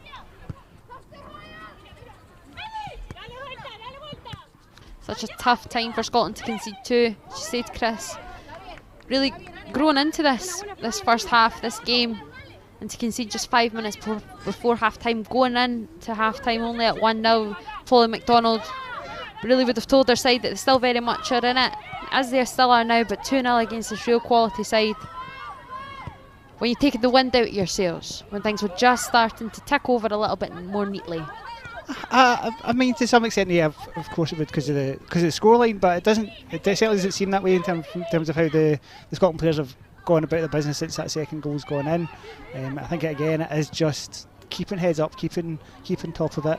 Such a tough time for Scotland to concede two, as you said, Chris. Really growing into this first half, this game, and to concede just 5 minutes before half-time, going in to half-time only at 1-0. Polly McDonald really would have told their side that they still very much are in it, as they still are now, but 2-0 against this real quality side. When you're taking the wind out of your sails, when things were just starting to tick over a little bit more neatly. I mean, to some extent, yeah, of course it would, because of the scoreline, but it certainly doesn't seem that way in terms of how the Scotland players have gone about the business since that second goal's gone in. I think again it is just keeping heads up, keeping top of it.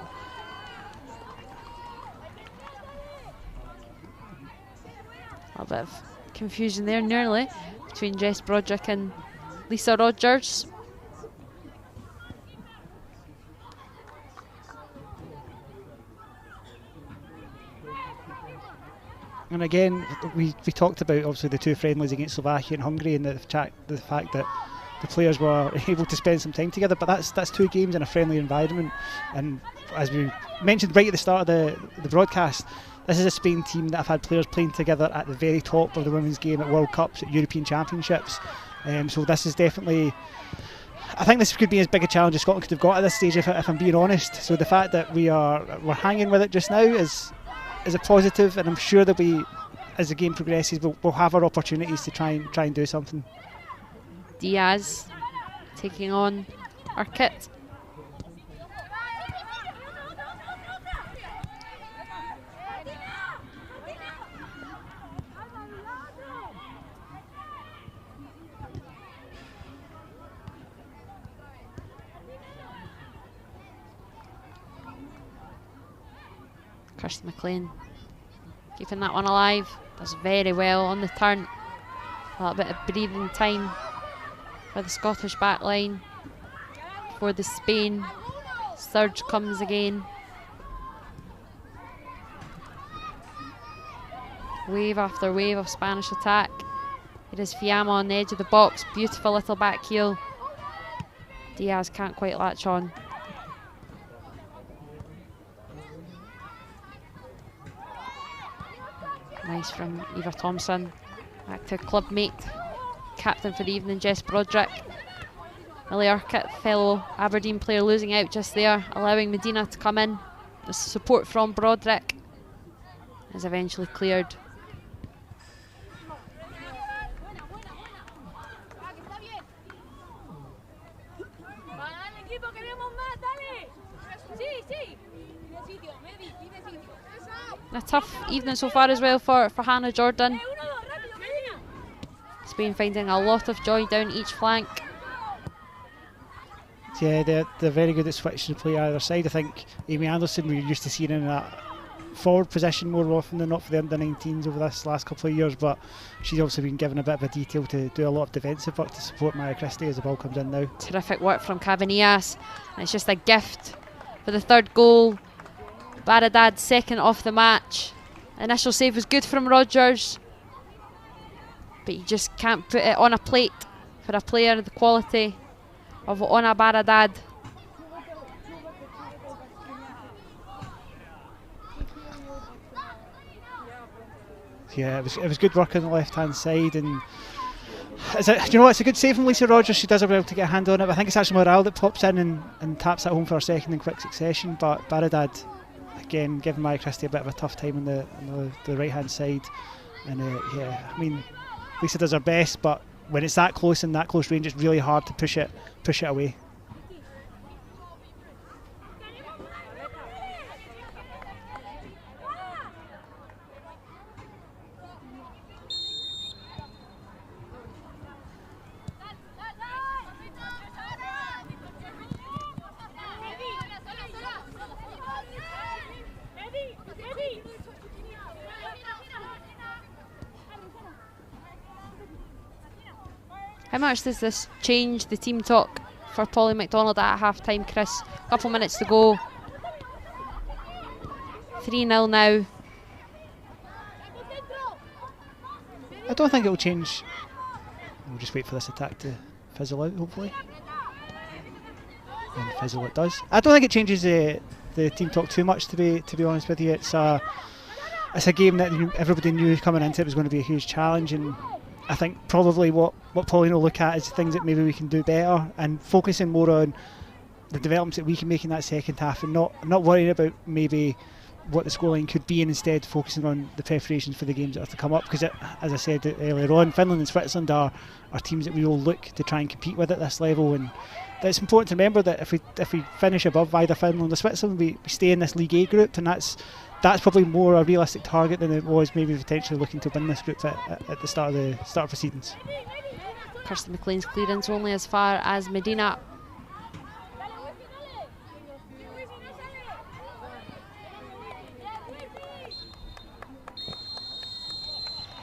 A bit of confusion there nearly between Jess Broderick and Lisa Rogers. And again, we talked about obviously the two friendlies against Slovakia and Hungary, and the fact that the players were able to spend some time together. But that's two games in a friendly environment, and as we mentioned right at the start of the broadcast, this is a Spain team that have had players playing together at the very top of the women's game at World Cups, at European Championships. So this is definitely, I think this could be as big a challenge as Scotland could have got at this stage, if I'm being honest. So the fact that we're hanging with it just now is a positive, and I'm sure that as the game progresses, we'll have our opportunities to try and do something. Diaz taking on Urquhart. Kirsty McLean keeping that one alive, does very well on the turn. A little bit of breathing time for the Scottish back line before the Spain surge comes again. Wave after wave of Spanish attack. It is Fiamma on the edge of the box, beautiful little back heel. Diaz can't quite latch on. Nice from Eva Thompson. Back to club mate, captain for the evening, Jess Broderick. Millie Urquhart, fellow Aberdeen player, losing out just there, allowing Medina to come in. The support from Broderick is eventually cleared. A tough evening so far as well for Hannah Jordan. Spain finding a lot of joy down each flank. Yeah, they're very good at switching to play either side. I think Amy Anderson, we're used to seeing in that forward position more often than not for the Under-19s over this last couple of years, but she's also been given a bit of a detail to do a lot of defensive work to support Maya Christie as the ball comes in now. Terrific work from Cabanillas, and it's just a gift for the third goal. Baradad second off the match. Initial save was good from Rogers, but you just can't put it on a plate for a player of the quality of Ona Baradad. Yeah, it was good work on the left hand side, and do you know what, it's a good save from Lisa Rogers. She does well to get a hand on it, but I think it's actually Morale that pops in and taps that home for a second in quick succession. But Baradad again giving Maya Christie a bit of a tough time on the right hand side, and yeah, I mean, Lisa does her best, but when it's that close in that close range, it's really hard to push it away. How much does this change the team talk for Polly McDonald at half time, Chris? A couple minutes to go. 3-0 now. I don't think it will change. We'll just wait for this attack to fizzle out, hopefully. And fizzle it does. I don't think it changes the team talk too much, to be honest with you. It's it's a game that everybody knew coming into it was going to be a huge challenge, and I think probably what Pauline will look at is things that maybe we can do better, and focusing more on the developments that we can make in that second half, and not worrying about maybe what the scoreline could be, and instead focusing on the preparations for the games that are to come up. Because as I said earlier on, Finland and Switzerland are teams that we all look to try and compete with at this level, and it's important to remember that if we finish above either Finland or Switzerland, we stay in this League A group, and that's probably more a realistic target than it was maybe potentially looking to win this group at the start of proceedings. Kirsten McLean's clearance only as far as Medina.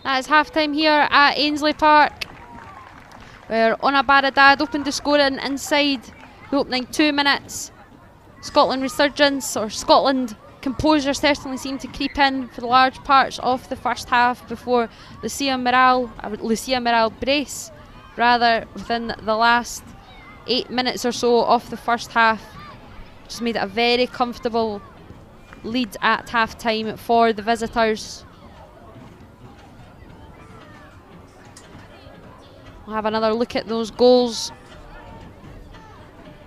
That is half-time here at Ainslie Park, where Ona Baradad opened the scoring inside the opening 2 minutes. Scotland resurgence, or Scotland composure, certainly seemed to creep in for the large parts of the first half before Lucia Miral brace, rather, within the last 8 minutes or so of the first half. Just made it a very comfortable lead at half-time for the visitors. We'll have another look at those goals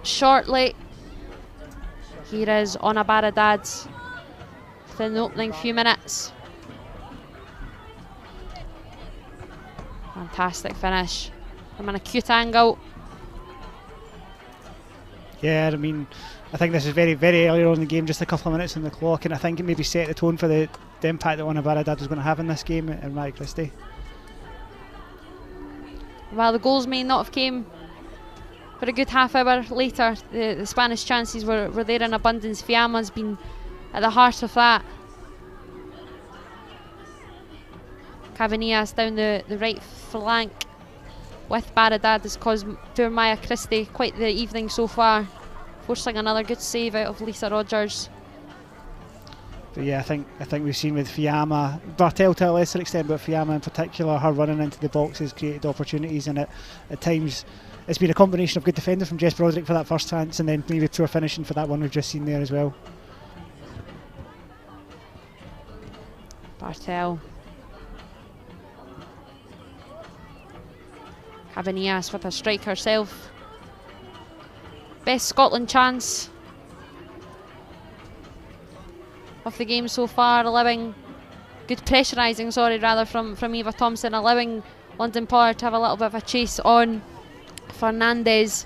shortly. Here is Ona Baradad within the opening few minutes. Fantastic finish from an acute angle. Yeah, I mean, I think this is very, very early on in the game, just a couple of minutes on the clock, and I think it maybe set the tone for the impact that Ona Baradad was going to have in this game at Marie Christie. While the goals may not have came for a good half hour later, the Spanish chances were there in abundance. Fiamma's been at the heart of that. Cabanillas down the right flank with Baradad has caused poor Maya Christie quite the evening so far, forcing another good save out of Lisa Rogers. But yeah, I think we've seen with Fiamma, Bartel to a lesser extent, but Fiamma in particular, her running into the boxes created opportunities, and at times it's been a combination of good defending from Jess Broderick for that first chance, and then maybe poor finishing for that one we've just seen there as well. Bartel. Cabanillas with a strike herself. Best Scotland chance of the game so far, allowing good pressurising, from Eva Thompson, allowing London Pollard to have a little bit of a chase on Fernandez.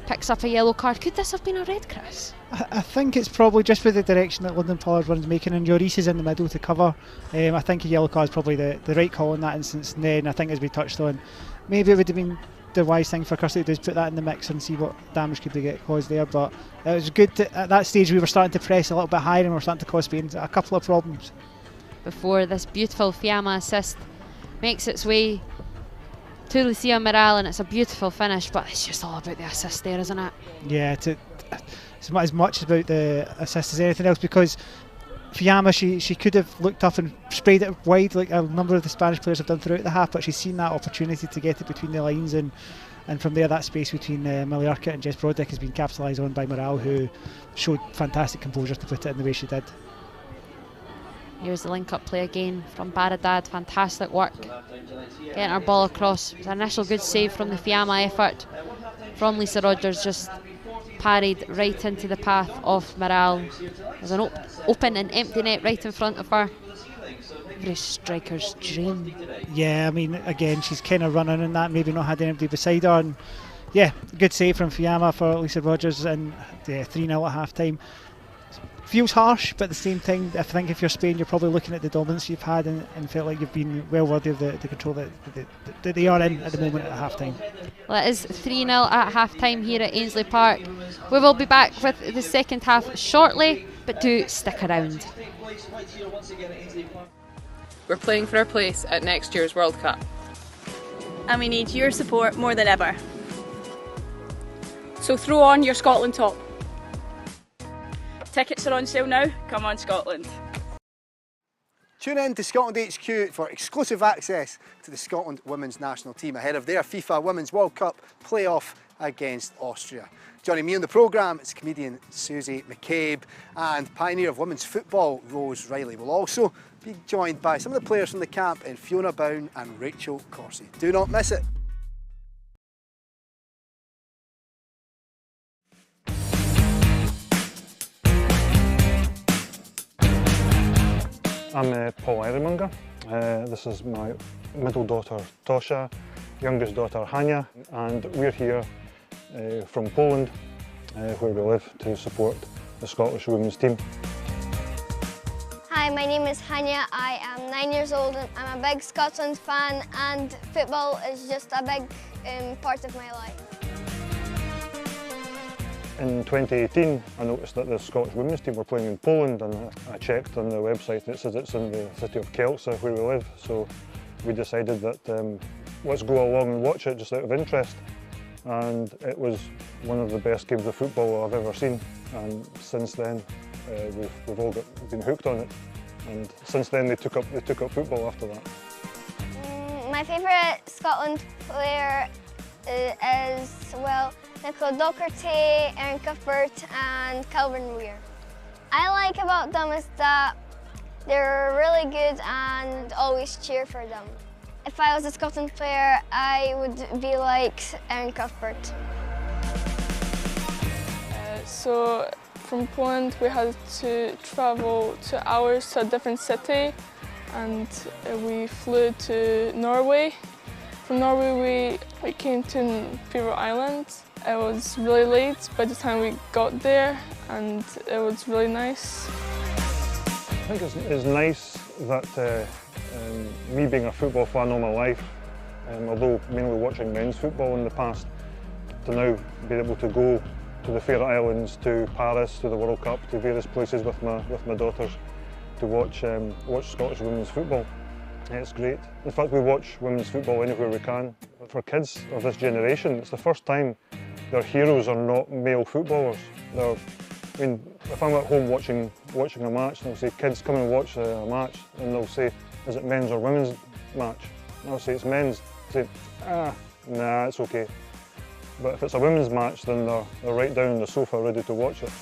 Picks up a yellow card. Could this have been a red, Chris? I think it's probably just with the direction that London Pollard runs making, and Lloris is in the middle to cover. I think a yellow card is probably the right call in that instance. And then I think, as we touched on, maybe it would have been the wise thing for Kirsty to do is put that in the mix and see what damage could get caused there. But it was good at that stage. We were starting to press a little bit higher, and we were starting to cause Spain a couple of problems. Before this beautiful Fiamma assist makes its way to Lucia Miral, and it's a beautiful finish, but it's just all about the assist there, isn't it? Yeah, it's as much about the assist as anything else, because Fiamma, she could have looked up and sprayed it wide like a number of the Spanish players have done throughout the half, but she's seen that opportunity to get it between the lines, and from there that space between Millie Urquhart and Jess Broderick has been capitalised on by Miral, who showed fantastic composure to put it in the way she did. Here's the link-up play again from Baradad. Fantastic work getting her ball across. It was an initial good save from the Fiamma effort from Lisa Rogers, just parried right into the path of Miral. There's an open and empty net right in front of her. Every striker's dream. Yeah, I mean, again, she's kind of running in that, maybe not had anybody beside her, and yeah, good save from Fiamma for Lisa Rogers, and 3-0 at half time. Feels harsh, but at the same time, I think if you're Spain, you're probably looking at the dominance you've had and felt like you've been well worthy of the control that they are in at the moment at half time. Well, it is 3-0 at half time here at Ainslie Park. We will be back with the second half shortly, but do stick around. We're playing for our place at next year's World Cup. And we need your support more than ever. So throw on your Scotland top. Tickets are on sale now. Come on, Scotland. Tune in to Scotland HQ for exclusive access to the Scotland women's national team ahead of their FIFA Women's World Cup playoff against Austria. Joining me on the programme is comedian Susie McCabe and pioneer of women's football Rose Riley. We'll also be joined by some of the players from the camp in Fiona Bown and Rachel Corsie. Do not miss it. I'm Paul Ironmonger. This is my middle daughter Tosha, youngest daughter Hania, and we're here from Poland where we live to support the Scottish women's team. Hi, my name is Hania. I am 9 years old and I'm a big Scotland fan, and football is just a big part of my life. In 2018 I noticed that the Scottish women's team were playing in Poland, and I checked on the website and it says it's in the city of Kielce where we live, so we decided that let's go along and watch it just out of interest, and it was one of the best games of football I've ever seen, and since then we've all been hooked on it, and since then they took up football after that. My favourite Scotland player is, well, Nicola Docherty, Erin Cuthbert and Calvin Weir. I like about them is that they're really good and always cheer for them. If I was a Scotland player, I would be like Erin Cuthbert. So from Poland we had to travel 2 hours to a different city, and we flew to Norway. From Norway we came to Faroe Islands. It was really late by the time we got there, and it was really nice. I think it's nice that me being a football fan all my life, although mainly watching men's football in the past, to now be able to go to the Faroe Islands, to Paris, to the World Cup, to various places with my daughters to watch Scottish women's football. It's great. In fact, we watch women's football anywhere we can. For kids of this generation, it's the first time their heroes are not male footballers. I mean, if I'm at home watching a match, they'll say, kids, come and watch a match, and they'll say, is it men's or women's match? And I'll say, it's men's. They say, nah, it's okay. But if it's a women's match, then they're right down on the sofa ready to watch it.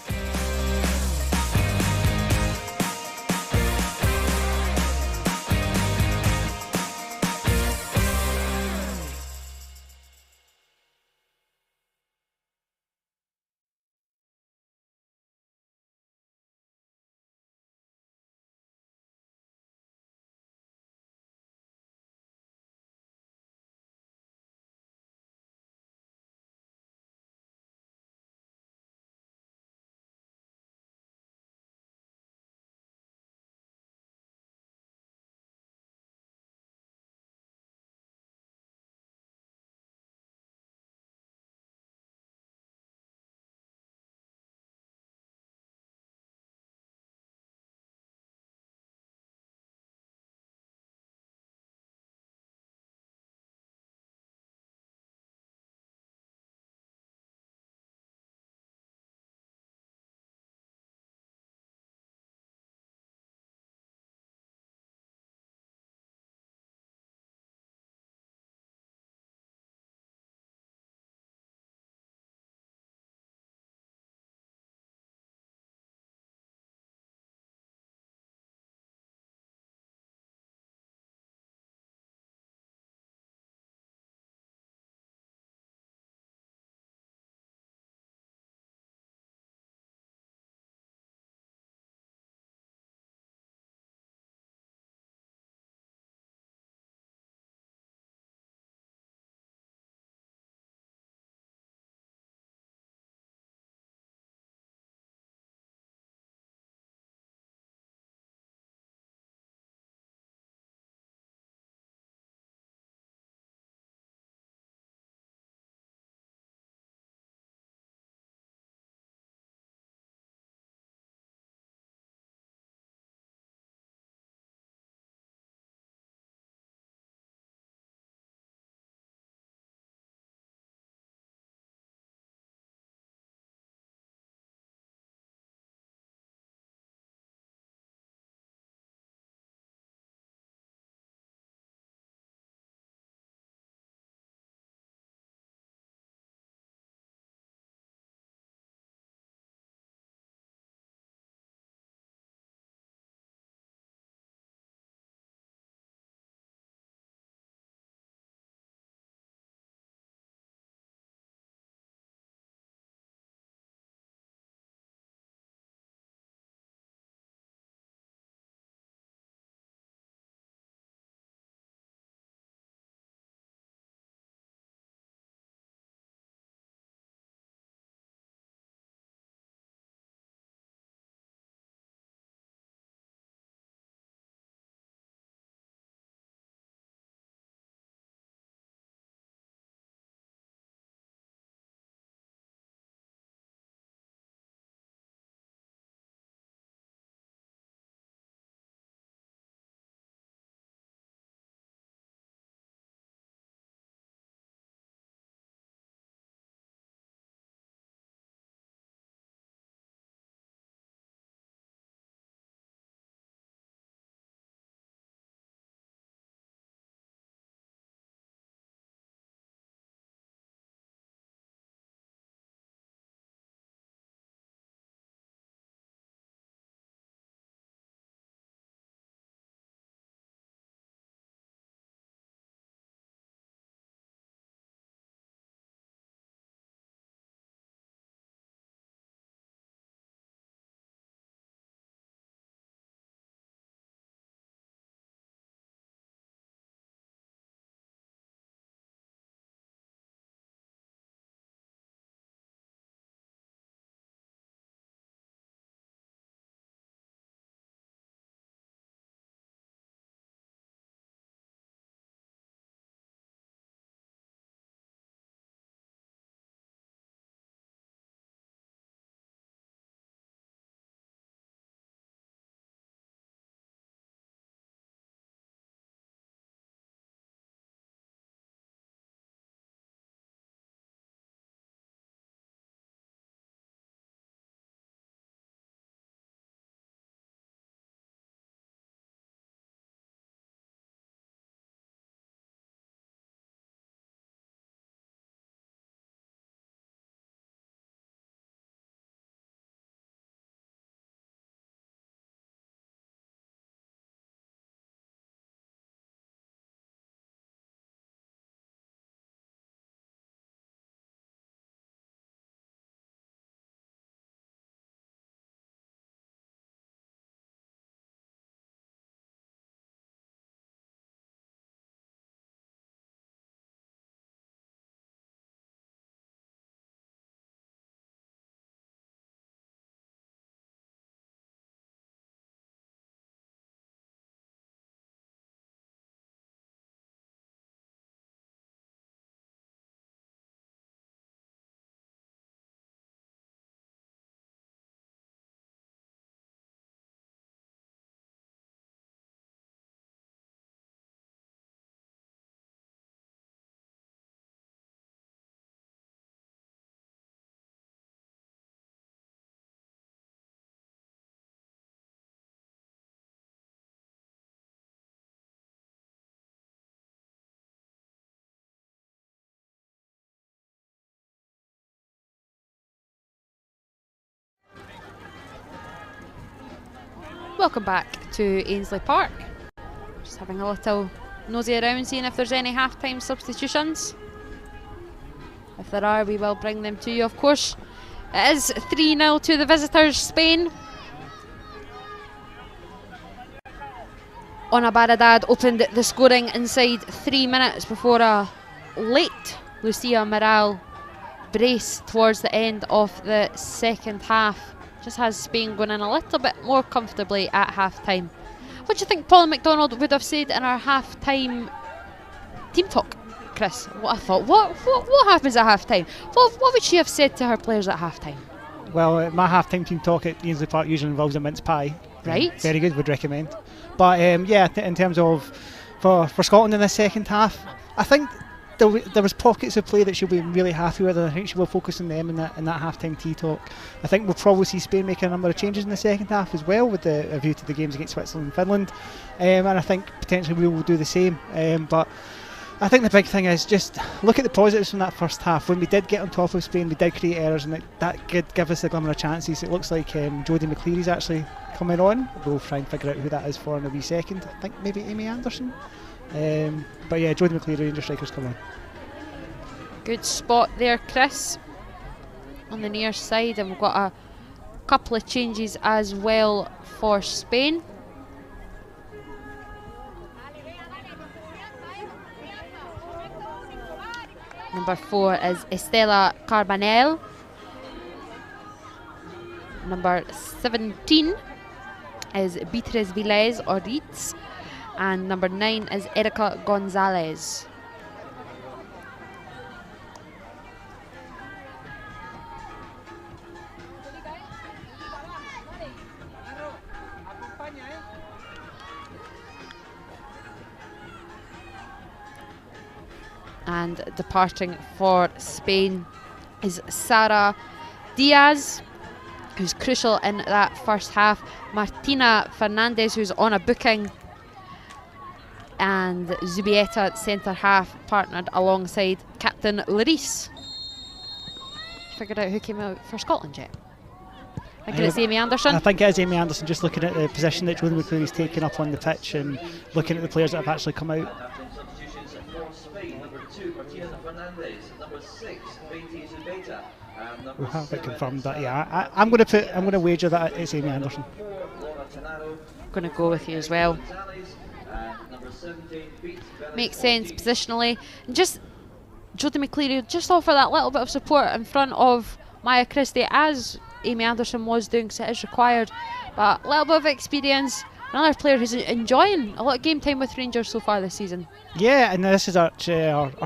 Welcome back to Ainslie Park. Just having a little nosy around, seeing if there's any half-time substitutions. If there are, we will bring them to you, of course. It is 3-0 to the visitors, Spain. Ona Baradad opened the scoring inside 3 minutes before a late Lucia Moral brace towards the end of the second half. Just has Spain going in a little bit more comfortably at half-time. What do you think Paula McDonald would have said in our half-time team talk, Chris? What I thought, what happens at half-time? What would she have said to her players at half-time? Well, my half-time team talk at Ainslie Park usually involves a mince pie. Right. Very good, would recommend. But yeah, in terms of for Scotland in the second half, I think there was pockets of play that she'll be really happy with, and I think she will focus on them in that half-time tea talk. I think we'll probably see Spain make a number of changes in the second half as well, with a view to the games against Switzerland and Finland, and I think potentially we will do the same. But I think the big thing is just look at the positives from that first half. When we did get on top of Spain, we did create errors, and that could give us a glimmer of chances. It looks like Jodie McCleary's actually coming on. We'll try and figure out who that is for in a wee second. I think maybe Amy Anderson. But yeah, Jodie McCleary, Ranger strikers, come on. Good spot there, Chris, on the near side, and we've got a couple of changes as well for Spain. Number 4 is Estela Carbonell. Number 17 is Beatriz Vilés Oritz, and number 9 is Erica Gonzalez. And departing for Spain is Sara Diaz, who's crucial in that first half. Martina Fernandez, who's on a booking. And Zubieta, centre half, partnered alongside Captain Larice. Figured out who came out for Scotland yet? I think it's Amy Anderson. I think it is Amy Anderson, just looking at the position that Jodie McCleary's taken up on the pitch and looking at the players that have actually come out. We haven't confirmed that. Yeah, I'm going to wager that it's Amy Anderson. I'm going to go with you as well. Makes sense positionally. And just Jodie McCleary just offer that little bit of support in front of Maya Christie, as Amy Anderson was doing, so it is required. But a little bit of experience. Another player who's enjoying a lot of game time with Rangers so far this season. Yeah, and this is our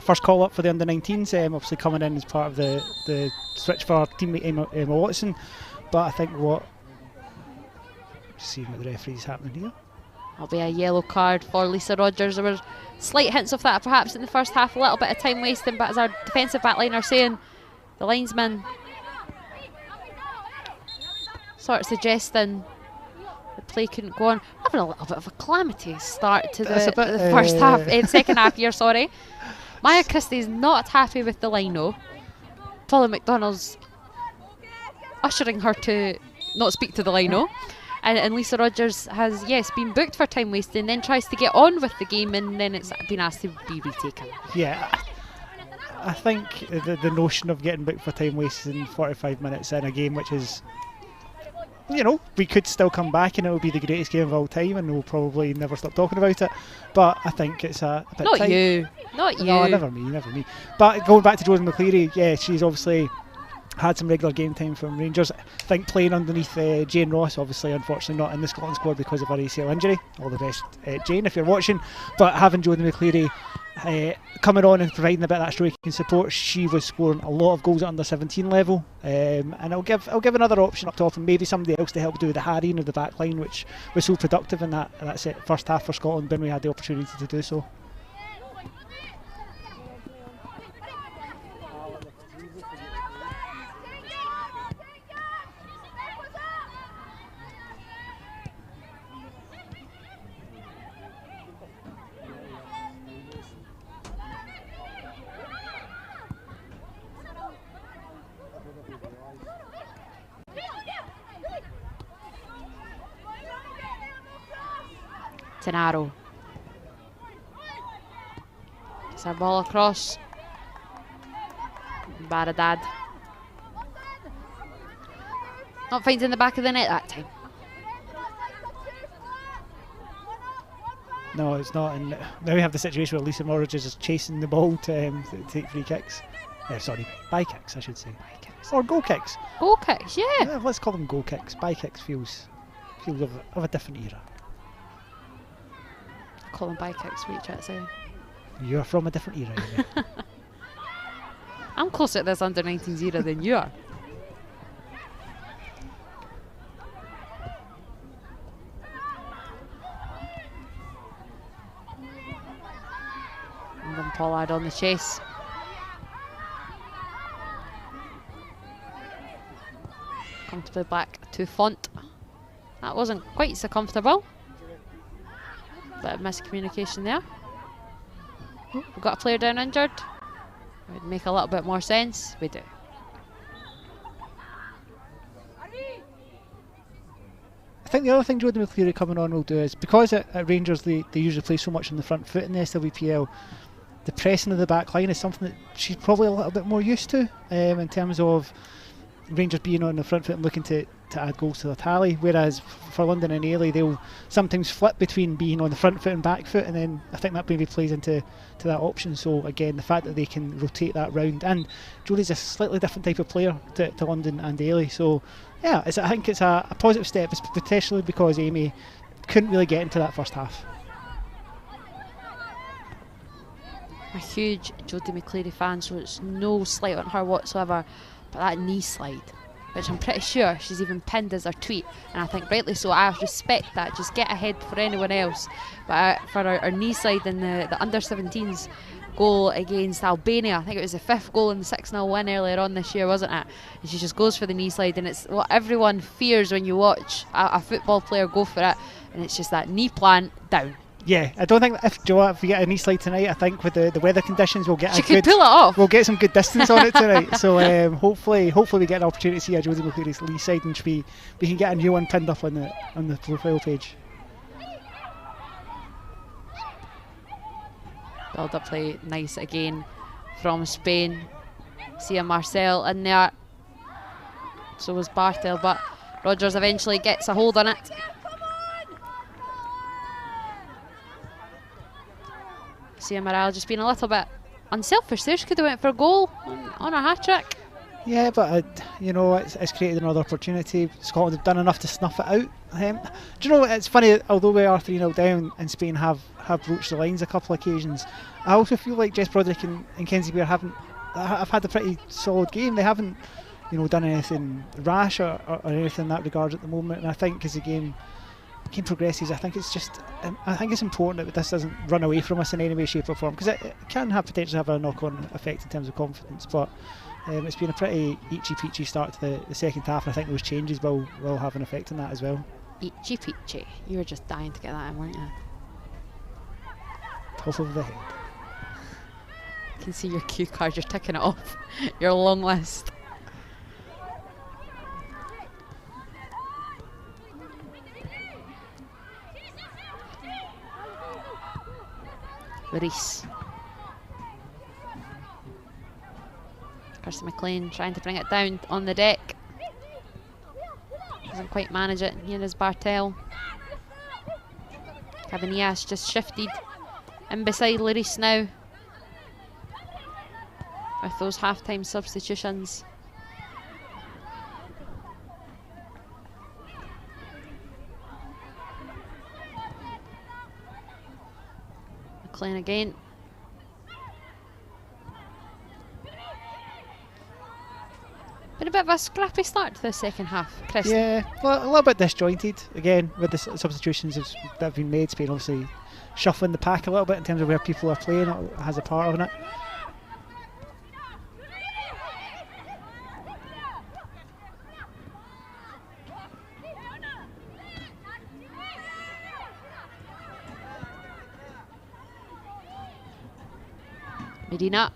first call up for the Under-19s, obviously coming in as part of the switch for our teammate Emma Watson. But I think just seeing what the referee's happening here. That'll be a yellow card for Lisa Rogers. There were slight hints of that perhaps in the first half, a little bit of time wasting, but as our defensive backline are saying, the linesman sort of suggesting the play couldn't go on. Having a little bit of a calamitous start to the first half, second half here, sorry. Maya Christie's not happy with the lino. Paula McDonald's ushering her to not speak to the lino. And Lisa Rogers has, yes, been booked for time wasting, then tries to get on with the game, and then it's been asked to be retaken. Yeah, I think the notion of getting booked for time wasting 45 minutes in a game, which is, you know, we could still come back and it will be the greatest game of all time, and we'll probably never stop talking about it. But I think it's a bit not tight. Not you. No, never me. But going back to Jodie McCleary, yeah, she's obviously had some regular game time from Rangers. I think playing underneath Jane Ross, obviously unfortunately not in the Scotland squad because of her ACL injury. All the best, Jane, if you're watching. But having Jodie McCleary coming on and providing a bit of that striking support, she was scoring a lot of goals at under 17 level, and I'll give another option up top, and maybe somebody else to help do the harrying of the back line, which was so productive in that first half for Scotland when we had the opportunity to do so. Tenaro. Gets our ball across. Baradad. Not finding the back of the net that time. No, it's not. And now we have the situation where Lisa Morridge is just chasing the ball to take free kicks. Sorry, by kicks, I should say. By kicks. Or goal kicks. Goal kicks, yeah. Let's call them goal kicks. By kicks feels of a different era. Call them by kicks, what are you trying to say? You're from a different era, you know. I'm closer to this under-19s era than you are. And then Pollard on the chase. Comfortably back to Font. That wasn't quite so comfortable. Bit of miscommunication there. We've got a player down injured. It would make a little bit more sense. We do. I think the other thing Jodie McCleary coming on will do is, because at Rangers they usually play so much on the front foot in the SWPL, the pressing of the back line is something that she's probably a little bit more used to in terms of Rangers being on the front foot and looking to add goals to the tally, whereas for London and Ainslie they'll sometimes flip between being on the front foot and back foot, and then I think that maybe plays into that option. So again, the fact that they can rotate that round, and Jodie's a slightly different type of player to London and Ainslie, so yeah, I think it's a positive step, potentially because Amy couldn't really get into that first half. I'm a huge Jodie McCleary fan, so it's no slight on her whatsoever, but that knee slide, which I'm pretty sure she's even pinned as her tweet, and I think rightly so. I respect that. Just get ahead for anyone else. But for her knee slide in the under-17s goal against Albania, I think it was the 5th goal in the 6-0 win earlier on this year, wasn't it? And she just goes for the knee slide, and it's what everyone fears when you watch a football player go for it, and it's just that knee plant down. Yeah, I don't think if we get a knee slide tonight, I think with the weather conditions we'll get she could pull it off. We'll get some good distance on it tonight. So hopefully we get an opportunity to see a Jodie McCleary's knee slide, and we can get a new one pinned up on the profile page. Build up play nice again from Spain. Sia Marcel in there. So was Bartel, but Rogers eventually gets a hold on it. Sia Morale just being a little bit unselfish there. She could have went for a goal on a hat-trick. Yeah, but it's created another opportunity. Scotland have done enough to snuff it out. Do you know, it's funny, although we are 3-0 down and Spain have broached the lines a couple of occasions, I also feel like Jess Broderick and Kenzie Beare have had a pretty solid game. They haven't done anything rash or anything in that regard at the moment, and I think as the game progresses, I think it's important that this doesn't run away from us in any way, shape or form, because it can potentially have a knock-on effect in terms of confidence, but it's been a pretty eachy-peachy start to the second half, and I think those changes will have an effect on that as well. Eachy-peachy. You were just dying to get that in, weren't you? Top of the head. I can see your cue card, you're ticking it off. Your long list. Reese. Kirsty McLean trying to bring it down on the deck. Doesn't quite manage it. Here is Bartel. Cavanias just shifted in beside Reese now with those half-time substitutions. McLean again. Been a bit of a scrappy start to the second half, Chris. Yeah, well, a little bit disjointed again with the substitutions that have been made. Spain obviously shuffling the pack a little bit in terms of where people are playing. It has a part of it. Medina.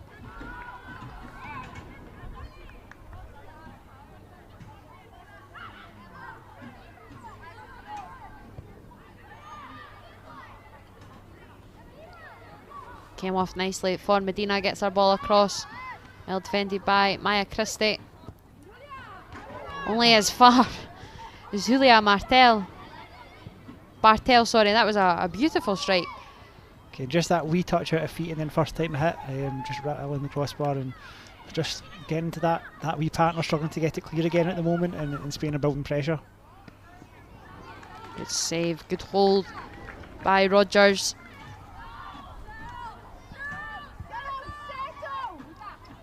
came off nicely for Medina, gets her ball across. Well defended by Maya Christie. Only as far as Julia Bartel, sorry, that was a beautiful strike. Okay, just that wee touch out of feet and then first time hit, just rattling the crossbar and just getting to that wee partner struggling to get it clear again at the moment, and Spain are building pressure. Good save, good hold by Rogers.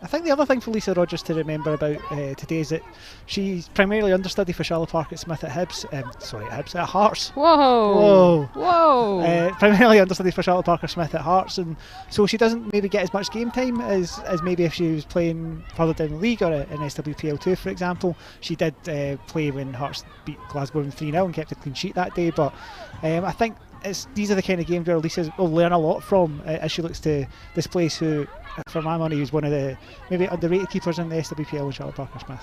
I think the other thing for Lisa Rogers to remember about today is that she's primarily understudy for Charlotte Park at Smith at Hibs. At Hearts. Whoa! Whoa! Primarily understudy for Charlotte Park or Smith at Hearts, and so she doesn't maybe get as much game time as maybe if she was playing further down the league or in SWPL2, for example. She did play when Hearts beat Glasgow 3-0 and kept a clean sheet that day, but I think these are the kind of games where Lisa will learn a lot from as she looks to displace who, for my money, is one of the maybe underrated keepers in the SWPL with Charlotte Parker Smith.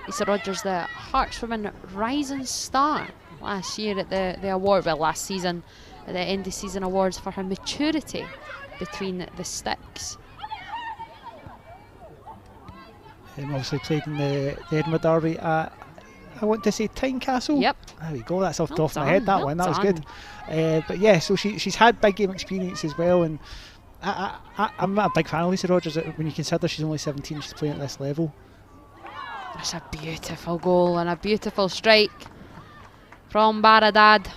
Lisa Rogers, the Hearts Women Rising Star last year at the award, well, last season, at the end of season awards for her maturity between the sticks. Obviously played in the Edinburgh Derby at, I want to say, Tynecastle. Yep. There we go, that's off the top of my head, that one, that was good. But yeah, so she's had big game experience as well, and I'm a big fan of Lisa Rogers when you consider she's only 17, she's playing at this level. That's a beautiful goal and a beautiful strike from Baradad.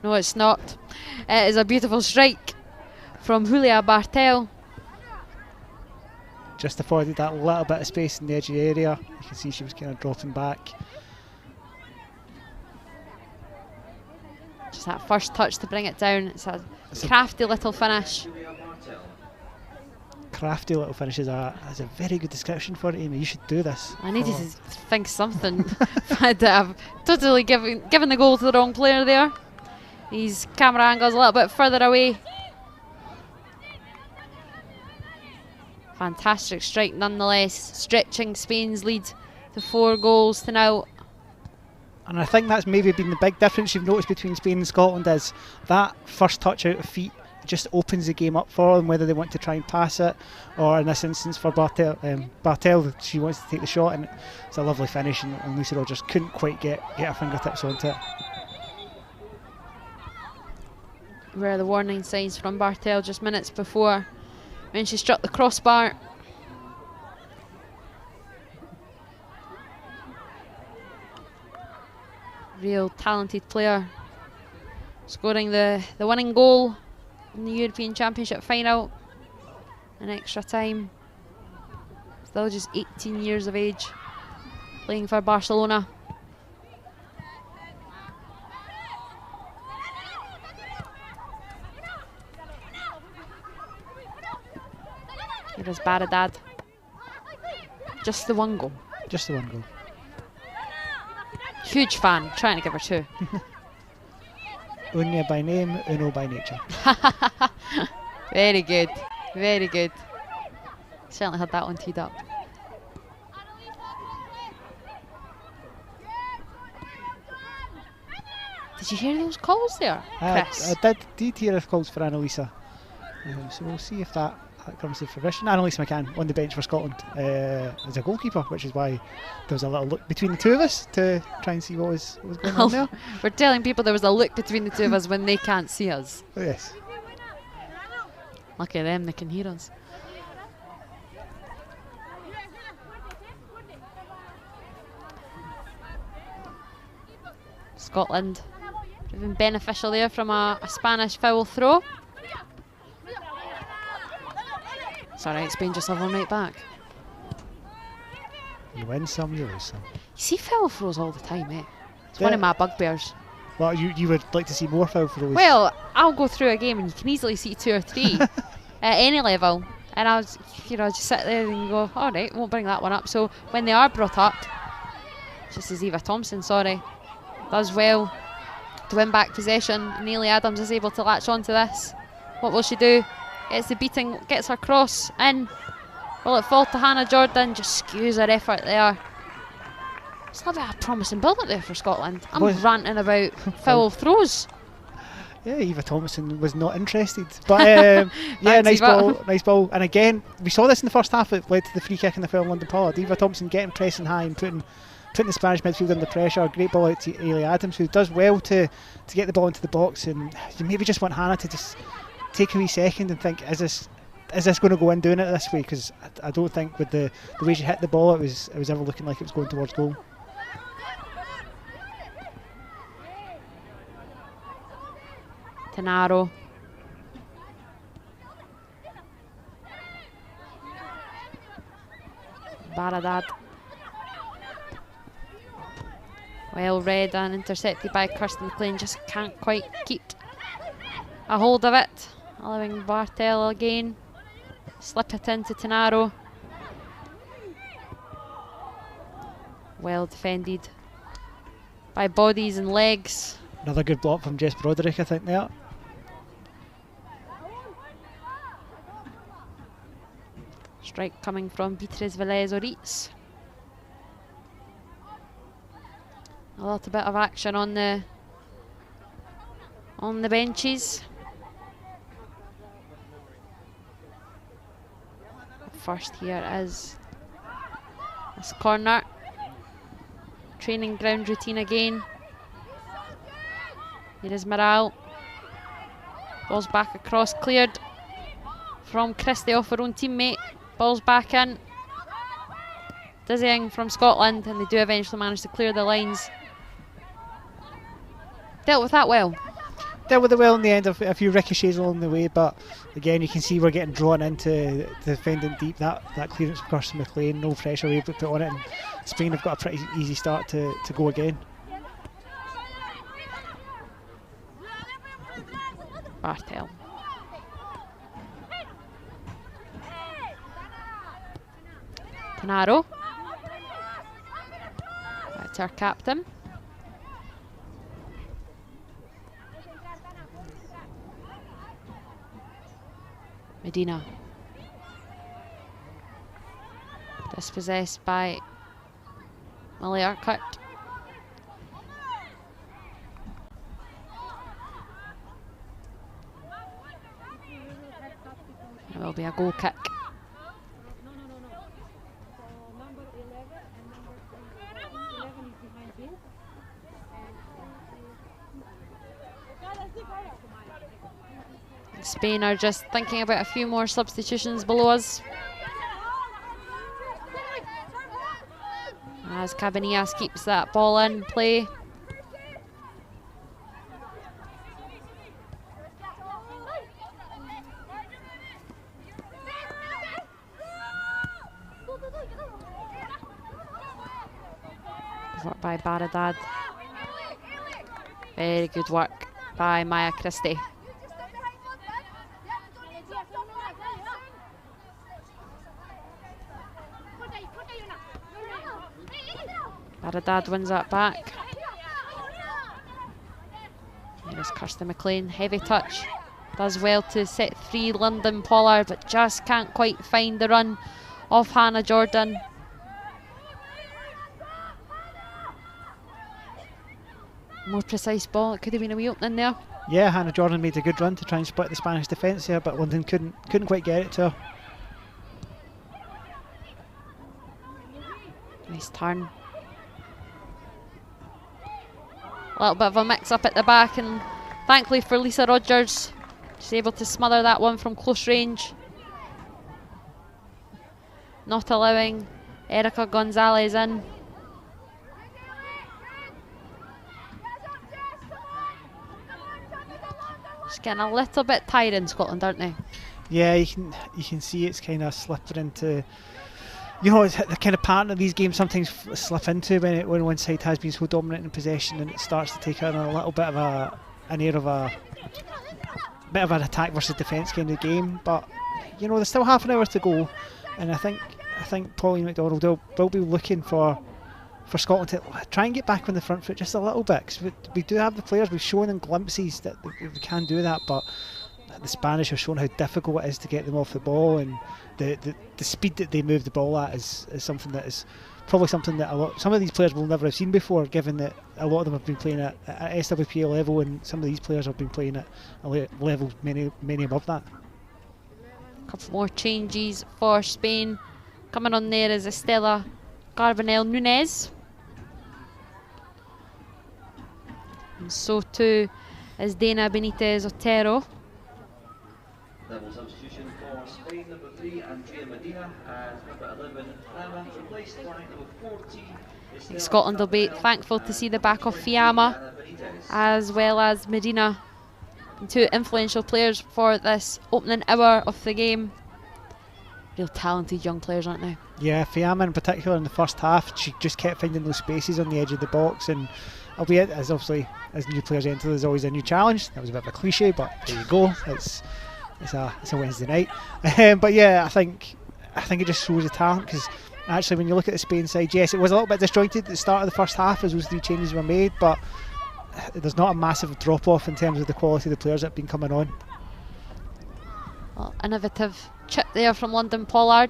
No, it's not. It is a beautiful strike from Julia Bartel. Just afforded that little bit of space in the edgy area. You can see she was kind of dropping back. Just that first touch to bring it down. It's a crafty little finish. Crafty little finish is a very good description for it, Amy. You should do this. I needed to think something. I've totally given the goal to the wrong player there. These camera angles a little bit further away. Fantastic strike nonetheless, stretching Spain's lead to 4 goals to 0. And I think that's maybe been the big difference you've noticed between Spain and Scotland, is that first touch out of feet just opens the game up for them, whether they want to try and pass it, or in this instance for Bartel, she wants to take the shot, and it's a lovely finish, and Lisa Rogers couldn't quite get her fingertips onto it. Where are the warning signs from Bartel just minutes before when she struck the crossbar? Real talented player, scoring the winning goal in the European Championship final in extra time. Still just 18 years of age, playing for Barcelona. Here is Baradad. Just the one goal. Just the one goal. Huge fan, trying to give her 2. Unya by name, Uno by nature. Very good, very good. Certainly had that one teed up. Did you hear those calls there, Chris? I did hear the calls for Annalisa. So we'll see if that comes to fruition. Annalisa McCann on the bench for Scotland as a goalkeeper, which is why there was a little look between the two of us to try and see what was going on there. We're telling people there was a look between the two of us when they can't see us. Oh, yes. Lucky them, they can hear us. Scotland proving beneficial there from a Spanish foul throw. It's alright, Spain just have one right back. You win some, you lose some. You see foul throws all the time, eh? It's one of my bugbears. Well, you would like to see more foul throws. Well, I'll go through a game and you can easily see 2 or 3 at any level. And I'll just sit there and go, alright, won't bring that one up. So when they are brought up, just as Eva Thompson, does well to win back possession. Neely Adams is able to latch onto this. What will she do? Gets the beating, gets her cross in. Will it fall to Hannah Jordan? Just skews her effort there. It's a little bit of a promising build up there for Scotland. I'm ranting about foul throws. Yeah, Eva Thompson was not interested. But yeah, nice ball. And again, we saw this in the first half. It led to the free kick in the foul on London Pollard. Eva Thompson getting pressing high and putting the Spanish midfield under pressure. Great ball out to Ailey Adams, who does well to get the ball into the box. And you maybe just want Hannah to just take a wee second and think, is this going to go in doing it this way? Because I don't think with the way she hit the ball, it was ever looking like it was going towards goal. Tenaro. Baradad. Well read and intercepted by Kirsten McLean, just can't quite keep a hold of it. Allowing Bartel again. Slip it into Tenaro. Well defended by bodies and legs. Another good block from Jess Broderick, I think, there. Strike coming from Beatriz Velez-Oriz. A little bit of action on the benches. First here is this corner. Training ground routine again. Here is Morale. Ball's back across, cleared from Christie off her own teammate. Ball's back in. Dizzying from Scotland, and they do eventually manage to clear the lines. Dealt with that well. Dealt with it well in the end, a few ricochets along the way, but again you can see we're getting drawn into defending deep. That clearance from Kirsten McLean, no pressure we're able to put on it, and Spain have got a pretty easy start to go again. Bartel. Tenaro. That's our captain. Medina. Dispossessed by Millie Urquhart. It will be a goal kick. Spain are just thinking about a few more substitutions below us, as Cabanillas keeps that ball in play. Work by Baradad. Very good work by Maya Christie. Baradad wins that back. There's Kirsten McLean, heavy touch. Does well to set free London Pollard, but just can't quite find the run of Hannah Jordan. More precise ball, it could have been a wee opening there. Yeah, Hannah Jordan made a good run to try and split the Spanish defence here, but London couldn't quite get it to her. Nice turn. A little bit of a mix up at the back, and thankfully for Lisa Rogers, she's able to smother that one from close range. Not allowing Erica Gonzalez in. Just getting a little bit tired in Scotland, aren't they? Yeah, you can see it's kind of slipping into, you know, it's the kind of pattern of these games sometimes slip into when one side has been so dominant in possession, and it starts to take on a little bit of an air of a bit of an attack versus defence kind of game. But you know, there's still half an hour to go, and I think Pauline McDonald will be looking for Scotland to try and get back on the front foot just a little bit, because we do have the players. We've shown in glimpses that we can do that, but the Spanish have shown how difficult it is to get them off the ball, and the speed that they move the ball at is something that is probably something that some of these players will never have seen before, given that a lot of them have been playing at SWPA level, and some of these players have been playing at a level many above that. A couple more changes for Spain. Coming on there is Estela Carbonell Nunez. And so too is Dana Benitez Otero. Double substitution for Spain, number 3, Andrea Medina, and number 11, Rama, replaced by number 14. Scotland will be thankful to see the back of Fiamma as well as Medina, two influential players for this opening hour of the game. Real talented young players, aren't they? Yeah, Fiamma in particular in the first half, she just kept finding those spaces on the edge of the box, and albeit as new players enter, there's always a new challenge. That was a bit of a cliche, but there you go. It's a Wednesday night. But yeah, I think it just shows the talent, because actually when you look at the Spain side, yes, it was a little bit disjointed at the start of the first half as those 3 changes were made, but there's not a massive drop off in terms of the quality of the players that have been coming on. Well, innovative chip there from London Pollard.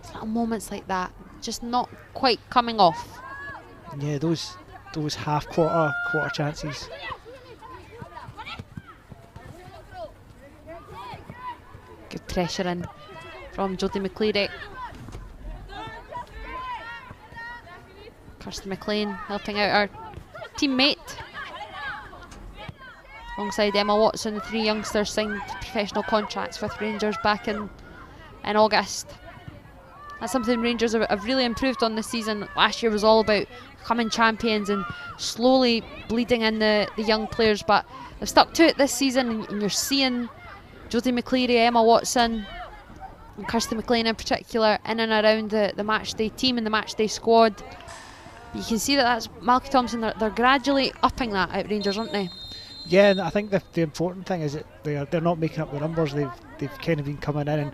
It's little moments like that, just not quite coming off. Yeah, those half quarter chances. Good pressure in from Jodie McCleary. Kirsty McLean helping out her teammate. Alongside Emma Watson, the 3 youngsters signed professional contracts with Rangers back in August. That's something Rangers have really improved on this season. Last year was all about becoming champions and slowly bleeding in the young players, but they've stuck to it this season, and you're seeing Jodie McCleary, Emma Watson and Kirsty McLean in particular in and around the matchday team and the matchday squad. You can see that's Malky Thompson, they're gradually upping that at Rangers, aren't they? Yeah, and I think the important thing is that they're not making up the numbers. They've kind of been coming in, and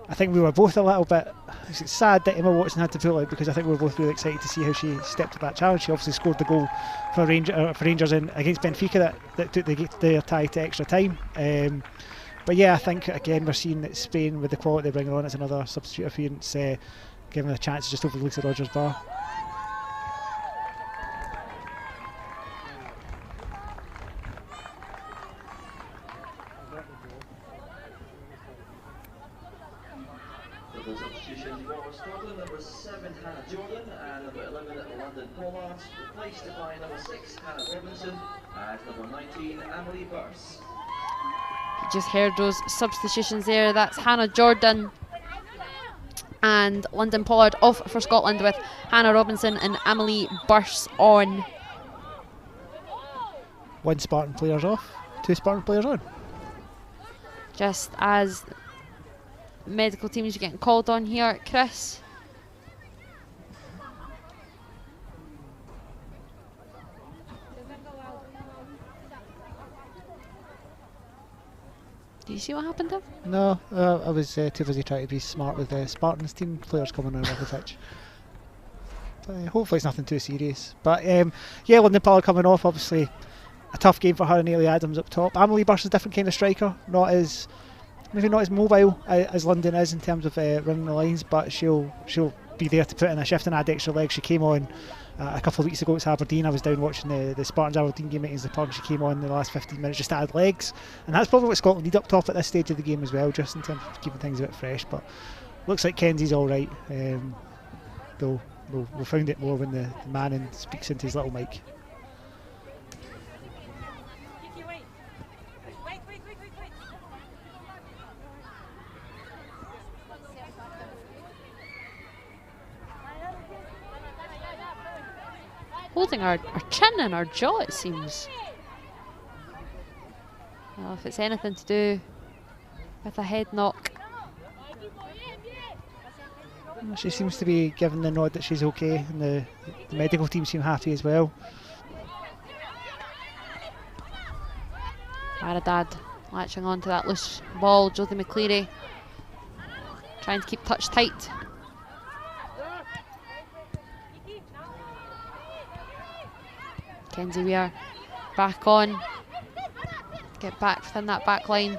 I think we were both a little bit sad that Emma Watson had to pull out, because I think we were both really excited to see how she stepped up that challenge. She obviously scored the goal for Rangers against Benfica that took their tie to extra time. But yeah, I think again we're seeing that Spain, with the quality they bring on, it's another substitute appearance, giving them a chance to just over Lisa Rogers' bar. Double substitution for Scotland, number 7, Hannah Jordan, and number 11, London Pollard, replaced by number 6, Hannah Robinson, and number 19, Emily Burse. You just heard those substitutions there. That's Hannah Jordan and London Pollard off for Scotland, with Hannah Robinson and Emily Burse on. 1 Spartan players off, 2 Spartan players on. Just as medical teams are getting called on here, Chris. Do you see what happened there? No, I was too busy trying to be smart with the Spartans team players coming on off the pitch. But, hopefully it's nothing too serious. But yeah, London Pollard coming off, obviously a tough game for her and Ailey Adams up top. Emily Burse is a different kind of striker, maybe not as mobile as London is in terms of running the lines, but she'll be there to put in a shift and add extra legs. She came on a couple of weeks ago at Aberdeen. I was down watching the Spartans Aberdeen game at Ainslie Park. She came on in the last 15 minutes just to add legs, and that's probably what Scotland need up top at this stage of the game as well, just in terms of keeping things a bit fresh. But looks like Kenzie's all right, though we'll find it more when the man speaks into his little mic. Holding our chin and our jaw, it seems. Well, if it's anything to do with a head knock. She seems to be giving the nod that she's okay, and the medical team seem happy as well. Baradad latching on to that loose ball. Jodie McCleary trying to keep touch tight. Kenzie Weir back on. Get back within that back line.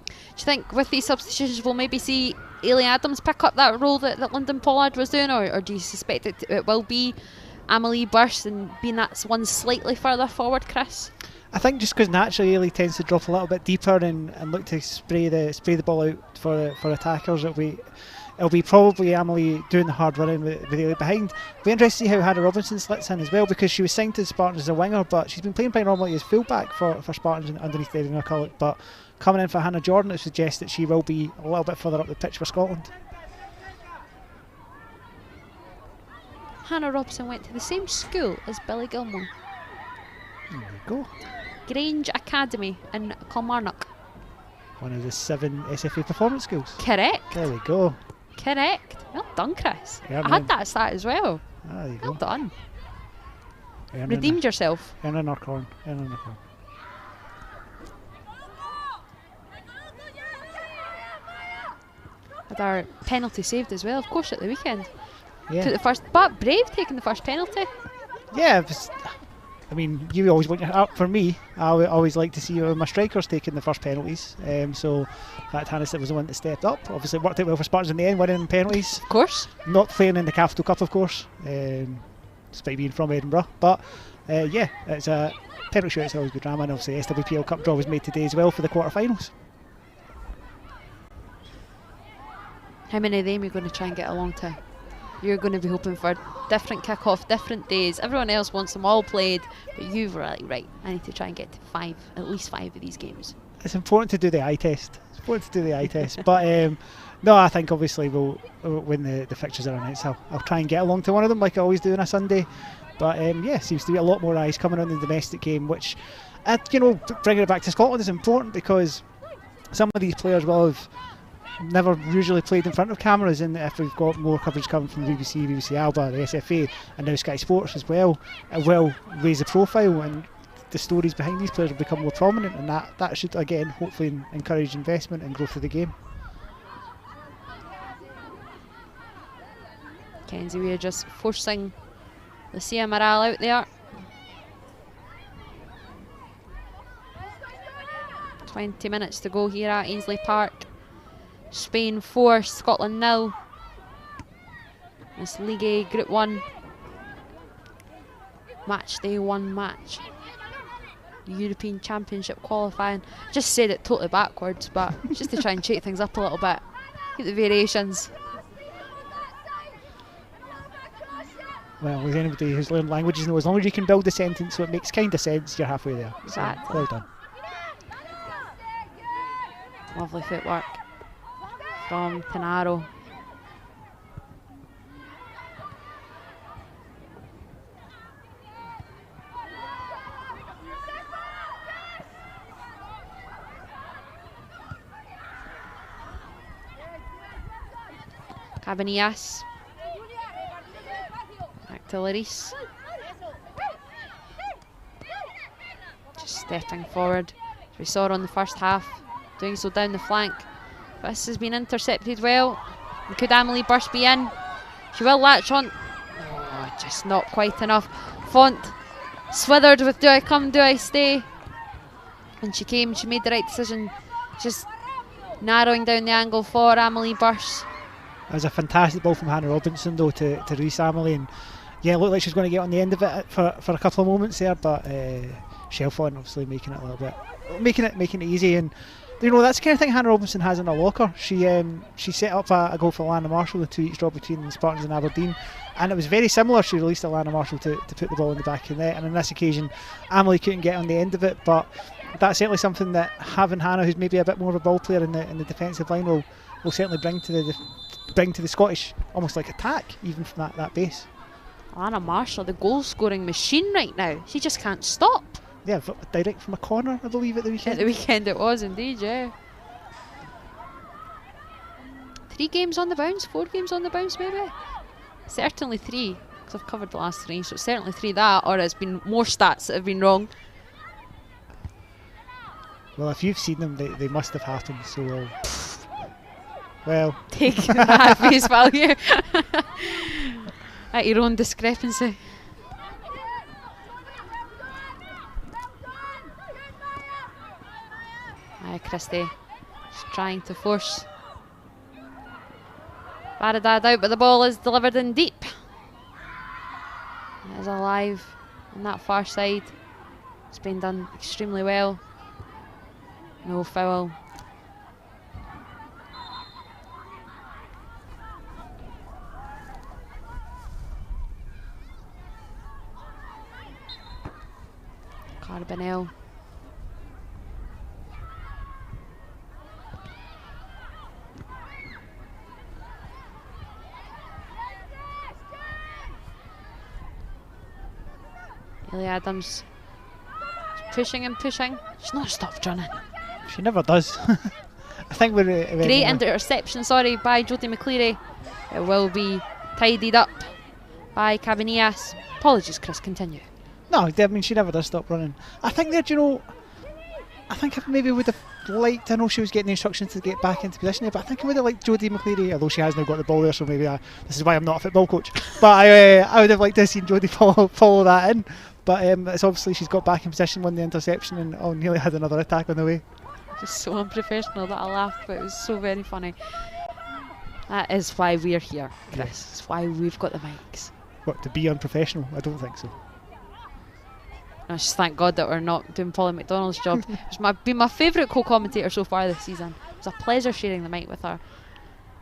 Do you think with these substitutions we'll maybe see Ailey Adams pick up that role that Lyndon Pollard was doing, or do you suspect it will be Amelie Burst and being that one slightly further forward, Chris? I think just because naturally Ailey tends to drop a little bit deeper and look to spray the ball out for attackers, it'll be probably Amelie doing the hard running with Ailey behind. It'll be interesting to see how Hannah Robinson slits in as well, because she was signed to Spartans as a winger, but she's been playing primarily as fullback for Spartans underneath Erin McCulloch. But coming in for Hannah Jordan, it suggests that she will be a little bit further up the pitch for Scotland. Hannah Robson went to the same school as Billy Gilmore. There we go. Grange Academy in Kilmarnock. One of the 7 SFA performance schools. Correct. There we go. Correct. Well done, Chris. Yeah, I had that stat as well. Ah, there you Well go. done. Earning Redeemed yourself. Earning our corn. Earning our corn. Had our penalty saved as well, of course, at the weekend. Yeah. Took the first, but Brave taking the first penalty. Yeah, I mean, you always want your. For me, I always like to see my strikers taking the first penalties. So, in fact, Hannah was the one that stepped up. Obviously, it worked out well for Spartans in the end, winning penalties. Of course. Not playing in the Capital Cup, of course, despite being from Edinburgh. But yeah, it's a penalty shootout. It's always good drama, and obviously SWPL Cup draw was made today as well for the quarterfinals. How many of them are you going to try and get along to? You're going to be hoping for different kick-off, different days. Everyone else wants them all played, but you were like, right, I need to try and get to at least five of these games. It's important to do the eye test. But no, I think obviously when the fixtures are announced, I'll try and get along to one of them like I always do on a Sunday. But yeah, seems to be a lot more eyes coming on the domestic game, which, bringing it back to Scotland is important, because some of these players will have never usually played in front of cameras, and if we've got more coverage coming from BBC Alba, the SFA, and now Sky Sports as well, it will raise the profile and the stories behind these players will become more prominent, and that should again hopefully encourage investment and growth of the game. Kenzie Weir just forcing Lucia Morale out there. 20 minutes to go here at Ainslie Park. Spain 4, Scotland 0. It's League A Group 1. Match day 1 match. European Championship qualifying. Just said it totally backwards, but just to try and shake things up a little bit. Keep the variations. Well, with anybody who's learned languages, as long as you can build the sentence so it makes kind of sense, you're halfway there. Exactly. So, well done. Lovely footwork from Tenaro. Cabanillas. Back to Larisse. Just stepping forward. As we saw her on the first half, doing so down the flank. This has been intercepted well. And could Amelie Burst be in? She will latch on. Oh, just not quite enough. Font swithered with do I come, do I stay? And she came, she made the right decision. Just narrowing down the angle for Amelie Burst. That was a fantastic ball from Hannah Robinson though to release Amelie, and yeah, it looked like she was going to get on the end of it for a couple of moments there, but Shelfon obviously making it a little bit, making it easy. And that's the kind of thing Hannah Robinson has in her locker. She set up a goal for Alana Marshall, the 2-each draw between the Spartans and Aberdeen, and it was very similar. She released Alana Marshall to put the ball in the back of the net, and on this occasion Amelie couldn't get on the end of it, but that's certainly something that having Hannah, who's maybe a bit more of a ball player in the defensive line, will certainly bring to the Scottish almost like attack, even from that base. Alana Marshall, the goal scoring machine right now. She just can't stop. Yeah, direct from a corner, I believe, at the weekend. At the weekend it was indeed, yeah. 3 games on the bounce, 4 games on the bounce maybe? Certainly 3, because I've covered the last 3, so it's certainly 3 that, or it's been more stats that have been wrong. Well, if you've seen them, they must have happened, so well. Take that at face value. At your own discrepancy. Maya Christie just trying to force Baradad out, but the ball is delivered in deep. It is alive on that far side. It's been done extremely well. No foul. Carbonell. Ellie Adams. She's pushing and pushing. She's not stopped running. She never does. I think we're... Great interception, sorry, by Jodie McCleary. It will be tidied up by Cabanillas. Apologies, Chris, continue. No, I mean, she never does stop running. I think that, you know, I think I maybe would have liked, I know she was getting the instructions to get back into position there, but I think I would have liked Jodie McCleary, although she has now got the ball there, so maybe this is why I'm not a football coach. But I would have liked to have seen Jodie follow that in. But it's obviously she's got back in position, won the interception, and nearly had another attack on the way. Just so unprofessional that I laughed, but it was so very funny. That is why we're here, Chris. Yes. It's why we've got the mics. What, to be unprofessional? I don't think so. I just thank God that we're not doing Polly McDonald's job. She's been my favourite co-commentator so far this season. It was a pleasure sharing the mic with her.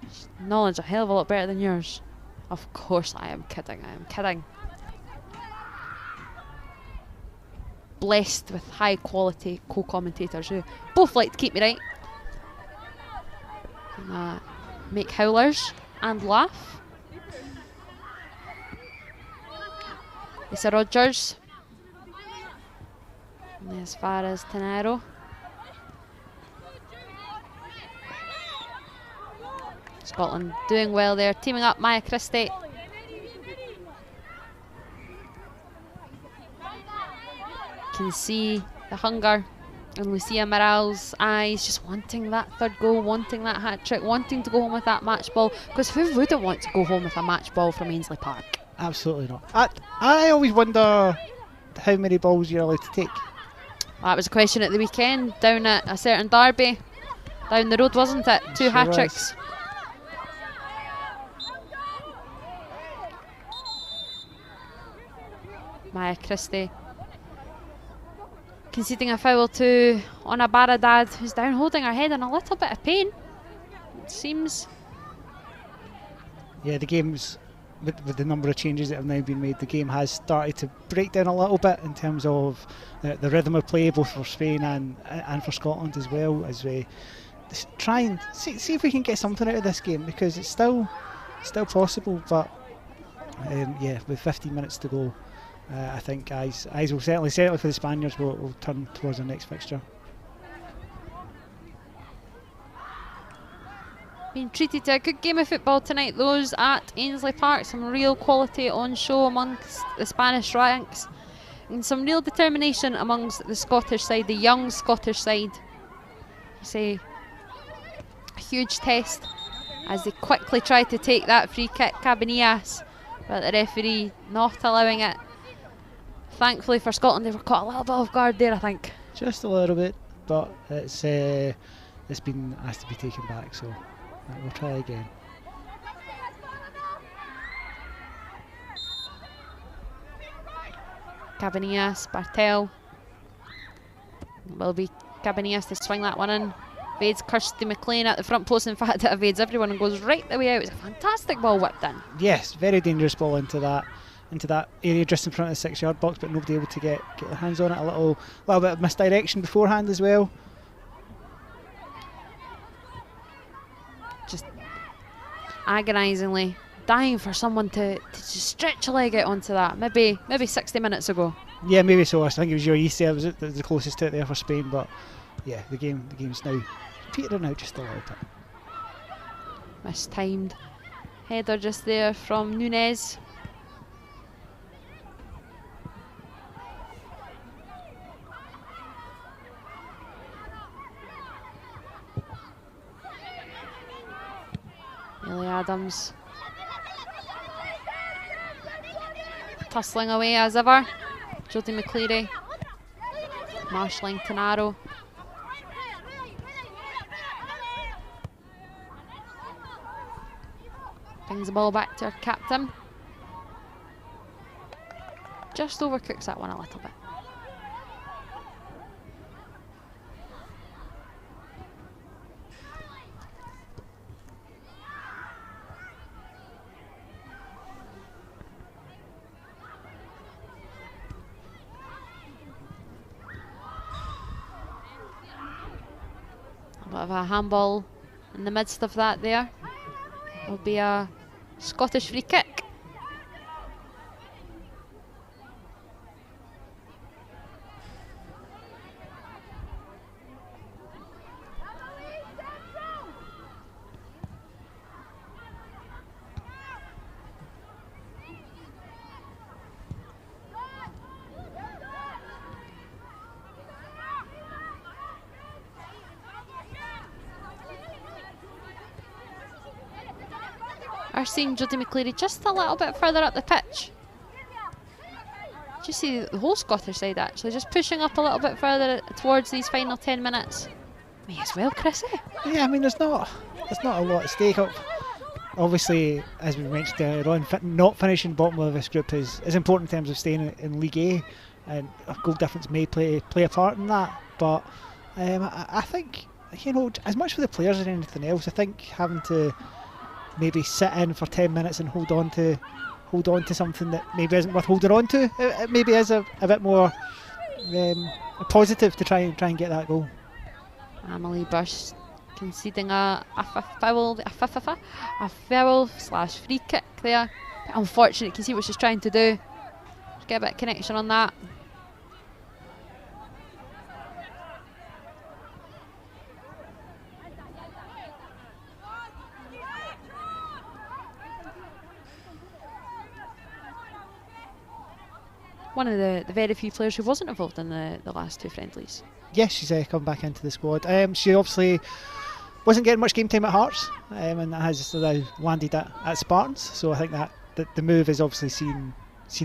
She's knowledge a hell of a lot better than yours. Of course I am kidding, I am kidding. Blessed with high quality co-commentators who both like to keep me right. And, make howlers and laugh. Lisa Rogers. And as far as Tenero. Scotland doing well there, teaming up Maya Christie. Can see the hunger in Lucia Moral's eyes, just wanting that third goal, wanting that hat-trick, wanting to go home with that match ball, because who wouldn't want to go home with a match ball from Ainslie Park? Absolutely not. I always wonder how many balls you're allowed to take. That was a question at the weekend, down at a certain derby, down the road, wasn't it? Two hat-tricks. Maya Christie conceding a foul to Anna Baradad, who's down holding her head in a little bit of pain, it seems. Yeah, the game's, with the number of changes that have now been made, the game has started to break down a little bit in terms of the rhythm of play, both for Spain and for Scotland, as well as we try and see if we can get something out of this game, because it's still possible. But yeah, with 15 minutes to go, I think eyes will certainly for the Spaniards will turn towards their next fixture. Being treated to a good game of football tonight, those at Ainslie Park. Some real quality on show amongst the Spanish ranks, and some real determination amongst the Scottish side, the young Scottish side. I say a huge test as they quickly try to take that free kick, Cabanillas, but the referee not allowing it. Thankfully for Scotland, they were caught a little bit off guard there, I think. Just a little bit, but it's been asked to be taken back, so we'll try again. Cabanillas, Bartel. It will be Cabanillas to swing that one in. Evades Kirsty McLean at the front post. In fact, it evades everyone and goes right the way out. It's a fantastic ball whipped in. Yes, very dangerous ball into that area just in front of the 6-yard box, but nobody able to get their hands on it. A little bit of misdirection beforehand as well. Just agonisingly dying for someone to just stretch a leg out onto that. Maybe 60 minutes ago. Yeah, maybe so. I think it was your East there, was it? The closest to it there for Spain, but yeah, the game's now petering out just a little bit. Mistimed header just there from Nunez. Ellie Adams tussling away as ever. Jodie McCleary marshalling Tenaro. Brings the ball back to our captain. Just overcooks that one a little bit. A bit of a handball in the midst of that there. Will be a Scottish free kick. Are seeing Jodie McCleary just a little bit further up the pitch. Just see the whole Scottish side actually just pushing up a little bit further towards these final 10 minutes. May as well, Chrissy. Yeah, I mean there's not a lot at stake up. Obviously, as we mentioned earlier on, not finishing bottom of this group is important in terms of staying in League A, and a goal difference may play a part in that. But I think, you know, as much for the players as anything else, I think having to maybe sit in for 10 minutes and hold on to something that maybe isn't worth holding on to, it maybe is a bit more positive to try and get that goal. Ainslie Park conceding a foul slash free kick there. Unfortunate, you can see what she's trying to do. Just get a bit of connection on that. One of the very few players who wasn't involved in the last two friendlies. Yes, she's come back into the squad. She obviously wasn't getting much game time at Hearts, and has now landed at Spartans. So I think that the move has obviously seen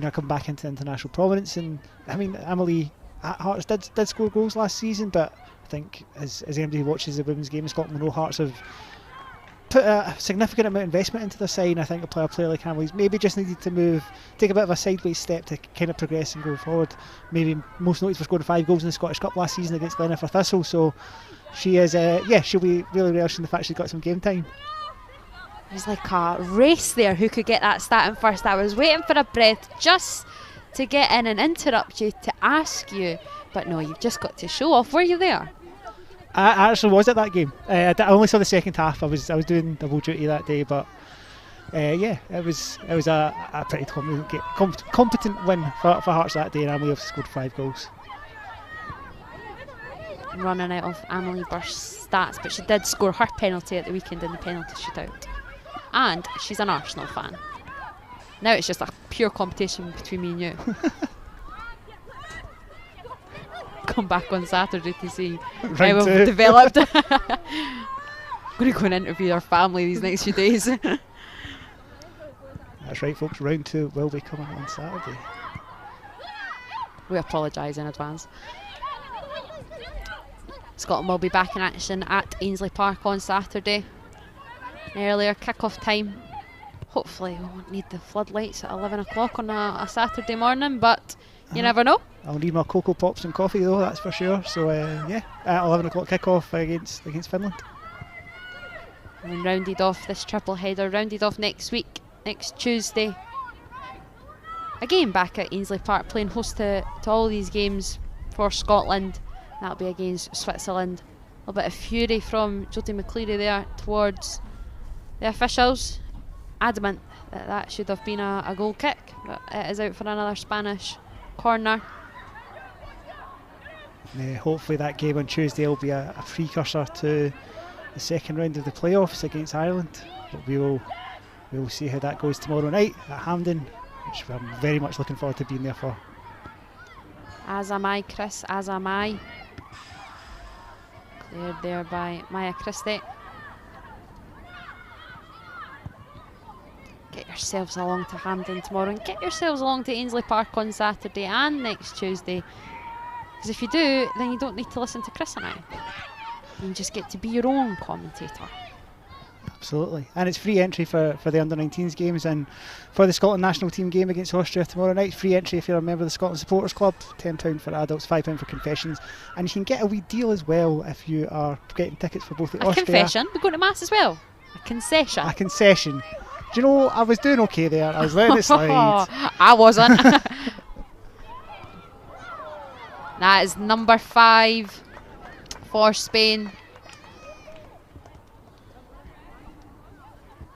her come back into international prominence. And I mean, Emily at Hearts did score goals last season, but I think as anybody who watches the women's game in Scotland will know, Hearts have put a significant amount of investment into their side. And I think a player like Emily's maybe just needed to take a bit of a sideways step to kind of progress and go forward. Maybe most noted for scoring 5 goals in the Scottish Cup last season against Glenafre Thistle. So she is, she'll be really relishing the fact she's got some game time. It was like a race there, who could get that stat in first. I was waiting for a breath just to get in and interrupt you to ask you, but no, you've just got to show off. Were you there? I actually was at that game. I only saw the second half. I was doing double duty that day, but yeah, it was a pretty competent win for Hearts that day, and Emily scored 5 goals. Running out of Ainslie Park's stats, but she did score her penalty at the weekend in the penalty shootout, and she's an Arsenal fan. Now it's just a pure competition between me and you. Come back on Saturday to see how we've developed. I'm going to go and interview our family these next few days. That's right, folks, round 2 will be coming on Saturday. We apologise in advance. Scotland will be back in action at Ainslie Park on Saturday. An earlier kick-off time. Hopefully we won't need the floodlights at 11 o'clock on a Saturday morning, but you never know. I'll need my Cocoa Pops and coffee though, that's for sure. So yeah, at 11 o'clock kick-off against Finland. And rounded off this triple header, rounded off next week, next Tuesday. Again back at Ainslie Park, playing host to all these games for Scotland. That'll be against Switzerland. A little bit of fury from Jodie McCleary there towards the officials. Adamant that should have been a goal kick, but it is out for another Spanish corner. Hopefully that game on Tuesday will be a precursor to the second round of the playoffs against Ireland. But we will see how that goes tomorrow night at Hampden, which I'm very much looking forward to being there for. As am I, Chris, as am I. Cleared there by Maya Christie. Get yourselves along to Hampden tomorrow, and get yourselves along to Ainslie Park on Saturday and next Tuesday. Because if you do, then you don't need to listen to Chris and I. You just get to be your own commentator. Absolutely, and it's free entry for the Under-19s games, and for the Scotland national team game against Austria tomorrow night, free entry if you're a member of the Scotland Supporters Club, £10 for adults, £5 for confessions, and you can get a wee deal as well if you are getting tickets for both the Austria... confession? We're going to Mass as well? A concession? A concession. Do you know, I was doing okay there, I was letting it slide. I wasn't. That is number 5 for Spain.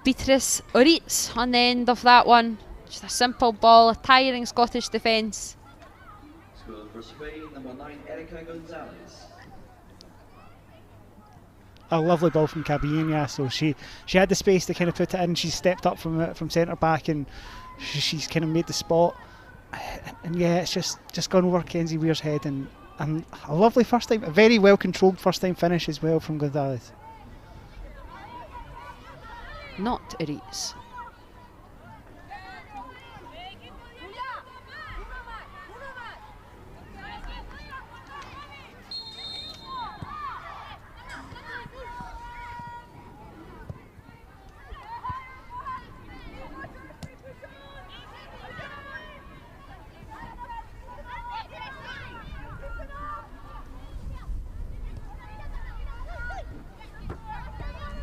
Beatrice Oritz on the end of that one. Just a simple ball, a tiring Scottish defence. Scored for Spain, number 9, Erica Gonzalez. A lovely ball from Cabinha, so she had the space to kind of put it in. She stepped up from centre back, and she's kind of made the spot. And yeah, it's just gone over Kenzie Weir's head, and a lovely first time, a very well controlled first time finish as well from Gonzalez. Not Oritz.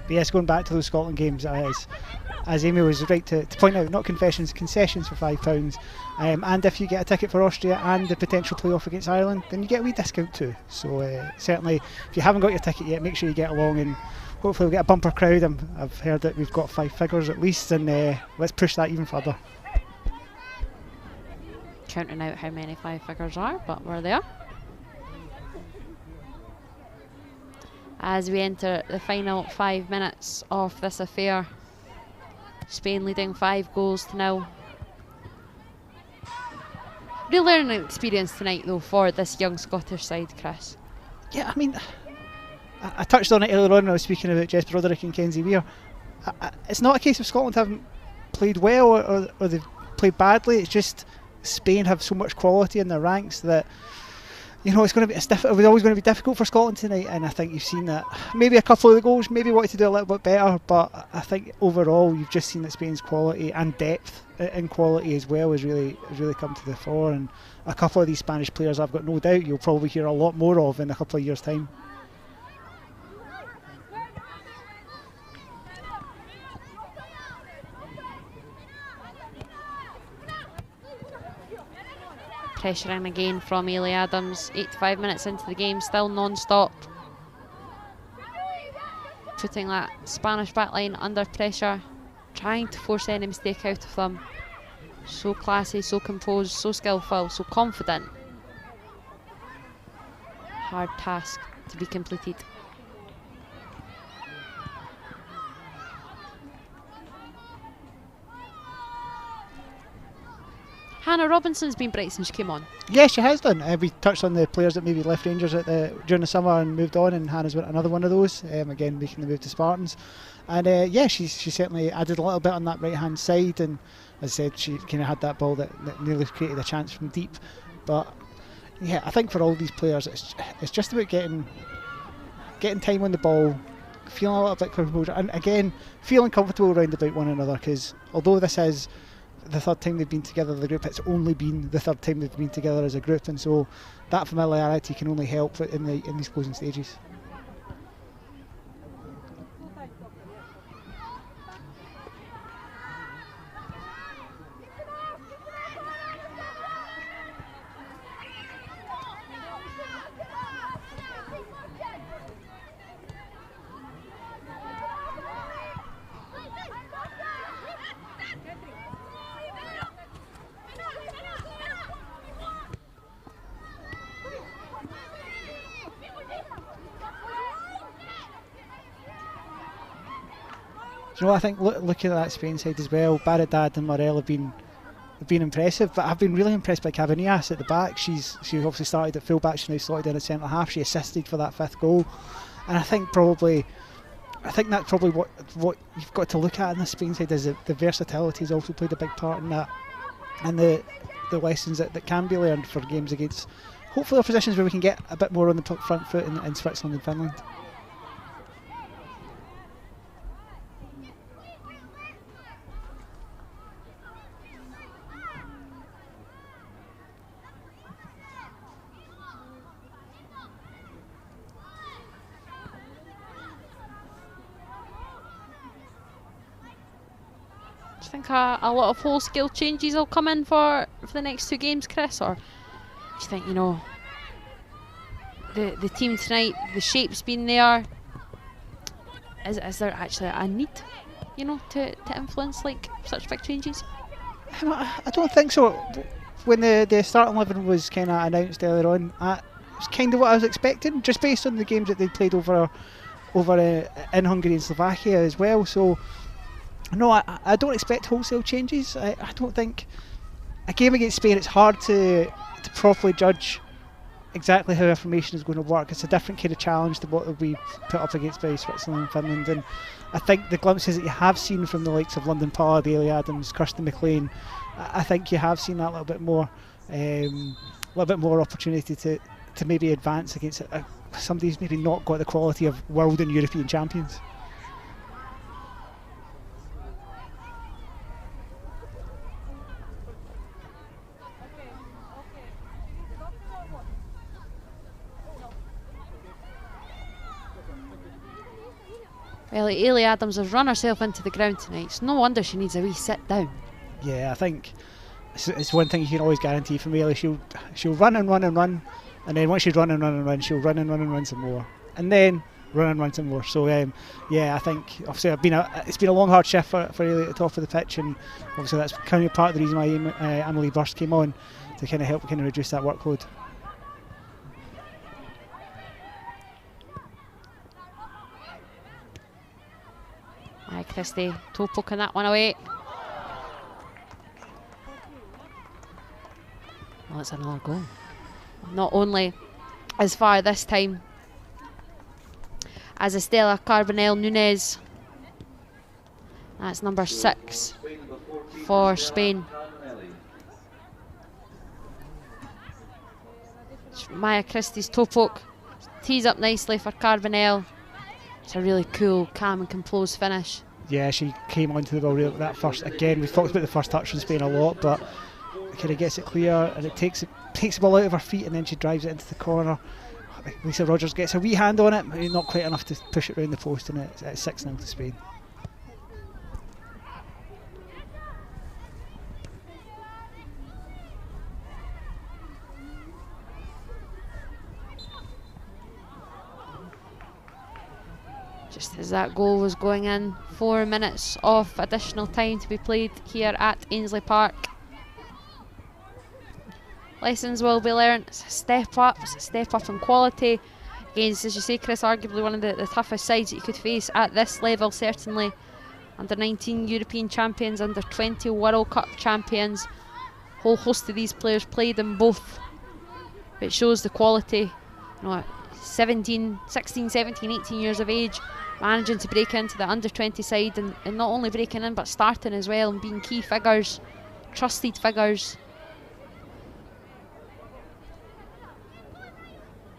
But yes, going back to those Scotland games, as Amy was right to point out, not confessions, concessions for £5. And if you get a ticket for Austria and the potential playoff against Ireland, then you get a wee discount too. So certainly, if you haven't got your ticket yet, make sure you get along, and hopefully we'll get a bumper crowd. I've heard that we've got 5 figures at least, and let's push that even further. Counting out how many 5 figures are, but we're there. As we enter the final 5 minutes of this affair, Spain leading 5-0. Real learning experience tonight though for this young Scottish side, Chris. Yeah, I mean, I touched on it earlier on when I was speaking about Jess Broderick and Kenzie Weir. It's not a case of Scotland haven't played well or they've played badly, it's just Spain have so much quality in their ranks that, you know, it was always going to be difficult for Scotland tonight, and I think you've seen that. Maybe a couple of the goals, maybe wanted to do a little bit better, but I think overall you've just seen that Spain's quality and depth in quality as well has really come to the fore, and a couple of these Spanish players I've got no doubt you'll probably hear a lot more of in a couple of years' time. Pressuring again from Ailey Adams. 85 minutes into the game, still non-stop. Putting that Spanish backline under pressure, trying to force any mistake out of them. So classy, so composed, so skillful, so confident. Hard task to be completed. Hannah Robinson's been bright since she came on. Yeah, she has done. We touched on the players that maybe left Rangers during the summer and moved on, and Hannah's another one of those, again making the move to Spartans. And yeah, she certainly added a little bit on that right hand side, and as I said, she kind of had that ball that nearly created a chance from deep. But yeah, I think for all these players it's just about getting time on the ball, feeling a little bit comfortable, and again feeling comfortable around about one another, because although this is the third time they've been together, the group, it's only been the third time they've been together as a group, and so that familiarity can only help in these closing stages. You know, I think looking at that Spain side as well, Barrett and Morel have been impressive, but I've been really impressed by Cabinhas at the back. She obviously started at full back, she's now slotted in at centre half. She assisted for that 5th goal, and I think that's probably what you've got to look at in the Spain side, is the versatility has also played a big part in that, and the lessons that can be learned for games against hopefully oppositions where we can get a bit more on the front foot in Switzerland and Finland. think a lot of whole-scale changes will come in for the next 2 games, Chris? Or do you think, you know, the team tonight, the shape's been there? Is there actually a need, you know, to influence like such big changes? I don't think so. When the starting 11 was kind of announced earlier on, it's kind of what I was expecting, just based on the games that they played over in Hungary and Slovakia as well. So no, I don't expect wholesale changes. I don't think a game against Spain, it's hard to properly judge exactly how a formation is going to work. It's a different kind of challenge to what will be put up against by Switzerland and Finland, and I think the glimpses that you have seen from the likes of London Pollard, Ailey Adams, Kirsten McLean, I think you have seen that a little bit more opportunity to maybe advance against somebody who's maybe not got the quality of world and European champions. Well, Ailey Adams has run herself into the ground tonight. It's no wonder she needs a wee sit down. Yeah, I think it's one thing you can always guarantee from Ailey. She'll run and run and run, and then once she's run and run and run, she'll run and run and run some more, and then run and run some more. So I think obviously it's been a long hard shift for Ailey at the top of the pitch, and obviously that's kind of part of the reason why Emily Burst came on, to kind of help reduce that workload. Aye, Christie, toe poking that one away. Well, it's another goal. Not only as far this time as Estela Carbonell Nunez. That's number 6 for Spain. Maya Christie's toe poke tees up nicely for Carbonell. It's a really cool, calm and composed finish. Yeah, she came onto the ball really that first. Again, we've talked about the first touch from Spain a lot, but it kind of gets it clear and it takes the ball out of her feet, and then she drives it into the corner. Lisa Rogers gets a wee hand on it, but not quite enough to push it round the post, and it's 6-0 to Spain. Just as that goal was going in, 4 minutes of additional time to be played here at Ainslie Park. Lessons will be learned. It's a step up in quality against, as you say, Chris, arguably one of the toughest sides that you could face at this level, certainly. Under-19 European champions, under-20 World Cup champions. Whole host of these players played in both. It shows the quality. You know, 16, 17, 18 years of age, managing to break into the under-20 side, and not only breaking in but starting as well and being key figures, trusted figures.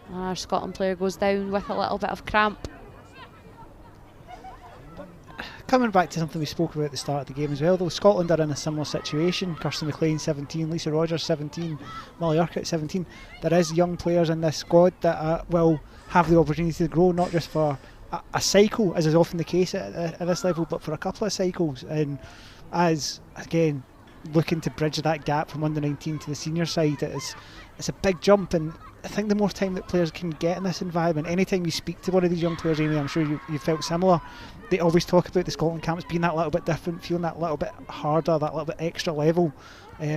And our Scotland player goes down with a little bit of cramp. Coming back to something we spoke about at the start of the game as well, though, Scotland are in a similar situation. Kirsten McLean 17, Lisa Rogers 17, Molly Urquhart 17. There is young players in this squad that will have the opportunity to grow, not just for a cycle, as is often the case at this level, but for a couple of cycles. And as, again, looking to bridge that gap from under-19 to the senior side, it's a big jump, and I think the more time that players can get in this environment, anytime you speak to one of these young players, Amy, I'm sure you felt similar, they always talk about the Scotland camps being that little bit different, feeling that little bit harder, that little bit extra level.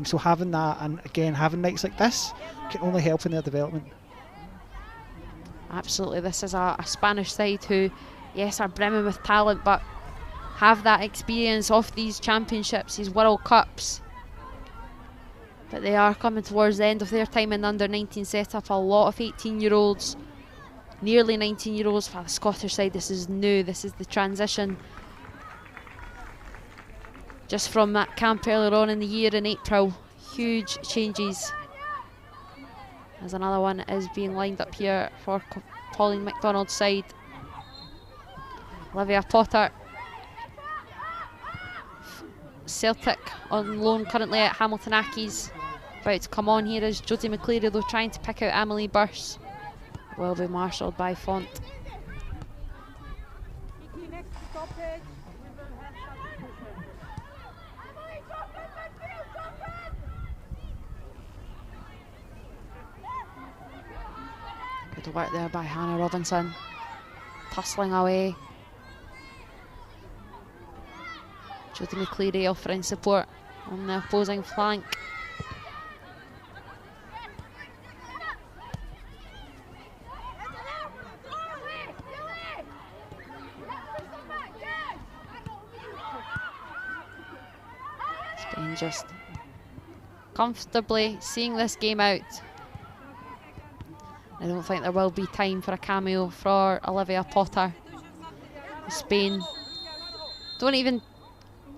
So having that, and again having nights like this, can only help in their development. Absolutely, this is a Spanish side who, yes, are brimming with talent, but have that experience of these championships, these World Cups. But they are coming towards the end of their time in the under-19 setup. A lot of 18-year-olds, nearly 19-year-olds for the Scottish side. This is new, this is the transition. Just from that camp earlier on in the year in April, huge changes. As another one is being lined up here for Pauline McDonald's side. Olivia Potter, Celtic on loan currently at Hamilton Accies. About to come on here is Jodie McCleary, though, trying to pick out Emily Burse. Will be marshalled by Font. Good work there by Hannah Robinson. Tussling away. Jodie McCleary offering support on the opposing flank. Spain just comfortably seeing this game out. I don't think there will be time for a cameo for Olivia Potter. Spain don't even...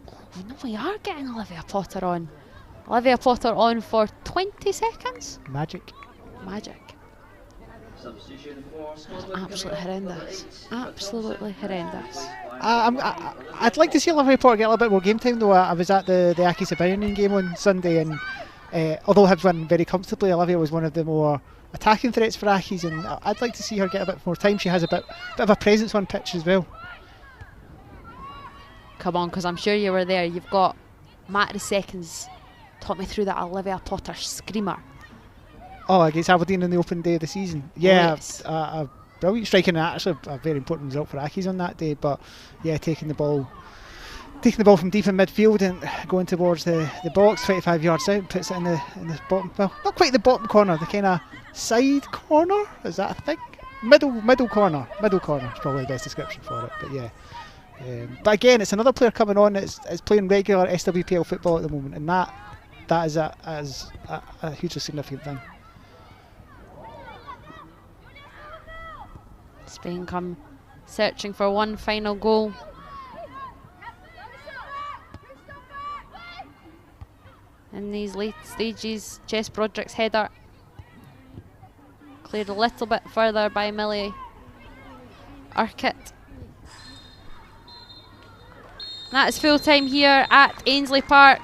Oh, no, we are getting Olivia Potter on. Olivia Potter on for 20 seconds. Magic. Magic. Absolutely horrendous. Absolutely horrendous. I'd like to see Olivia Potter get a little bit more game time though. I was at the Aki Sabinian game on Sunday, and although Hibs won very comfortably, Olivia was one of the more attacking threats for Aki's, and I'd like to see her get a bit more time. She has a bit of a presence on pitch as well. Come on, because I'm sure you were there. You've got Matt Seconds taught me through that Olivia Potter screamer. Oh, against Aberdeen in the open day of the season. Yeah, Oh, yes. a brilliant striking, actually a very important result for Aki's on that day. But yeah, taking the ball from deep in midfield and going towards the box, 25 yards out, puts it in the bottom. Well, not quite the bottom corner, the kind of side corner. Is that a thing? Middle corner. Middle corner is probably the best description for it. But yeah. But again, it's another player coming on that's playing regular SWPL football at the moment, and that is a hugely significant thing. Spain come searching for one final goal. In these late stages, Jess Broderick's header cleared a little bit further by Millie Urquhart. That is full time here at Ainslie Park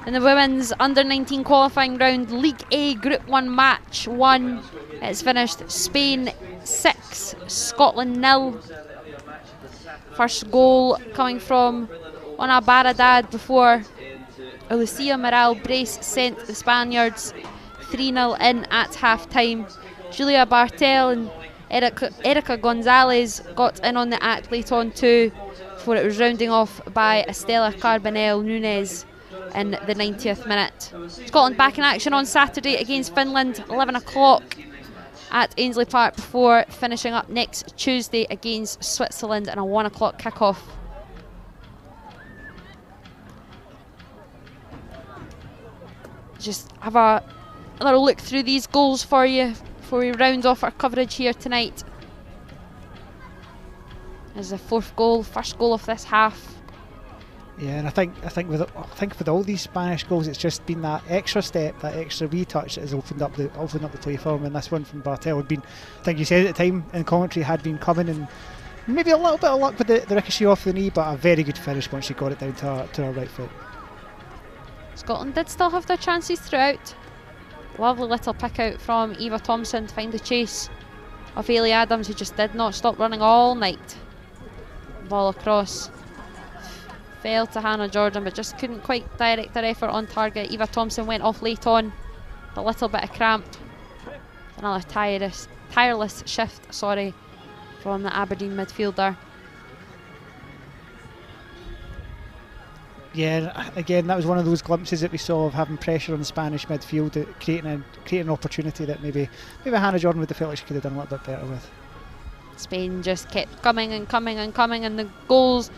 in the women's under-19 qualifying round League A Group 1 match 1. It's finished Spain 6, Scotland 0. First goal coming from Ona Baradad before Lucia Moral Brace sent the Spaniards 3-0 in at half time. Julia Bartel and Erica Gonzalez got in on the act late on too, before it was rounding off by Estela Carbonell Nunes in the 90th minute. Scotland back in action on Saturday against Finland, 11 o'clock at Ainslie Park, before finishing up next Tuesday against Switzerland in a 1 o'clock kickoff. Just have a little look through these goals for you before we round off our coverage here tonight. There's the fourth goal, first goal of this half. Yeah, and I think with all these Spanish goals, it's just been that extra step, that extra retouch that has opened up the play for them. And this one from Bartel had been, I think you said at the time in commentary, had been coming, and maybe a little bit of luck with the ricochet off the knee, but a very good finish once she got it down to her right foot. Scotland did still have their chances throughout. Lovely little pick out from Eva Thompson to find the chase of Ailey Adams, who just did not stop running all night. Ball across. Fell to Hannah Jordan, but just couldn't quite direct her effort on target. Eva Thompson went off late on, a little bit of cramp. Another tireless shift, from the Aberdeen midfielder. Yeah, again, that was one of those glimpses that we saw of having pressure on the Spanish midfield, creating an opportunity that maybe Hannah Jordan would have felt like she could have done a little bit better with. Spain just kept coming and coming and coming, and the goals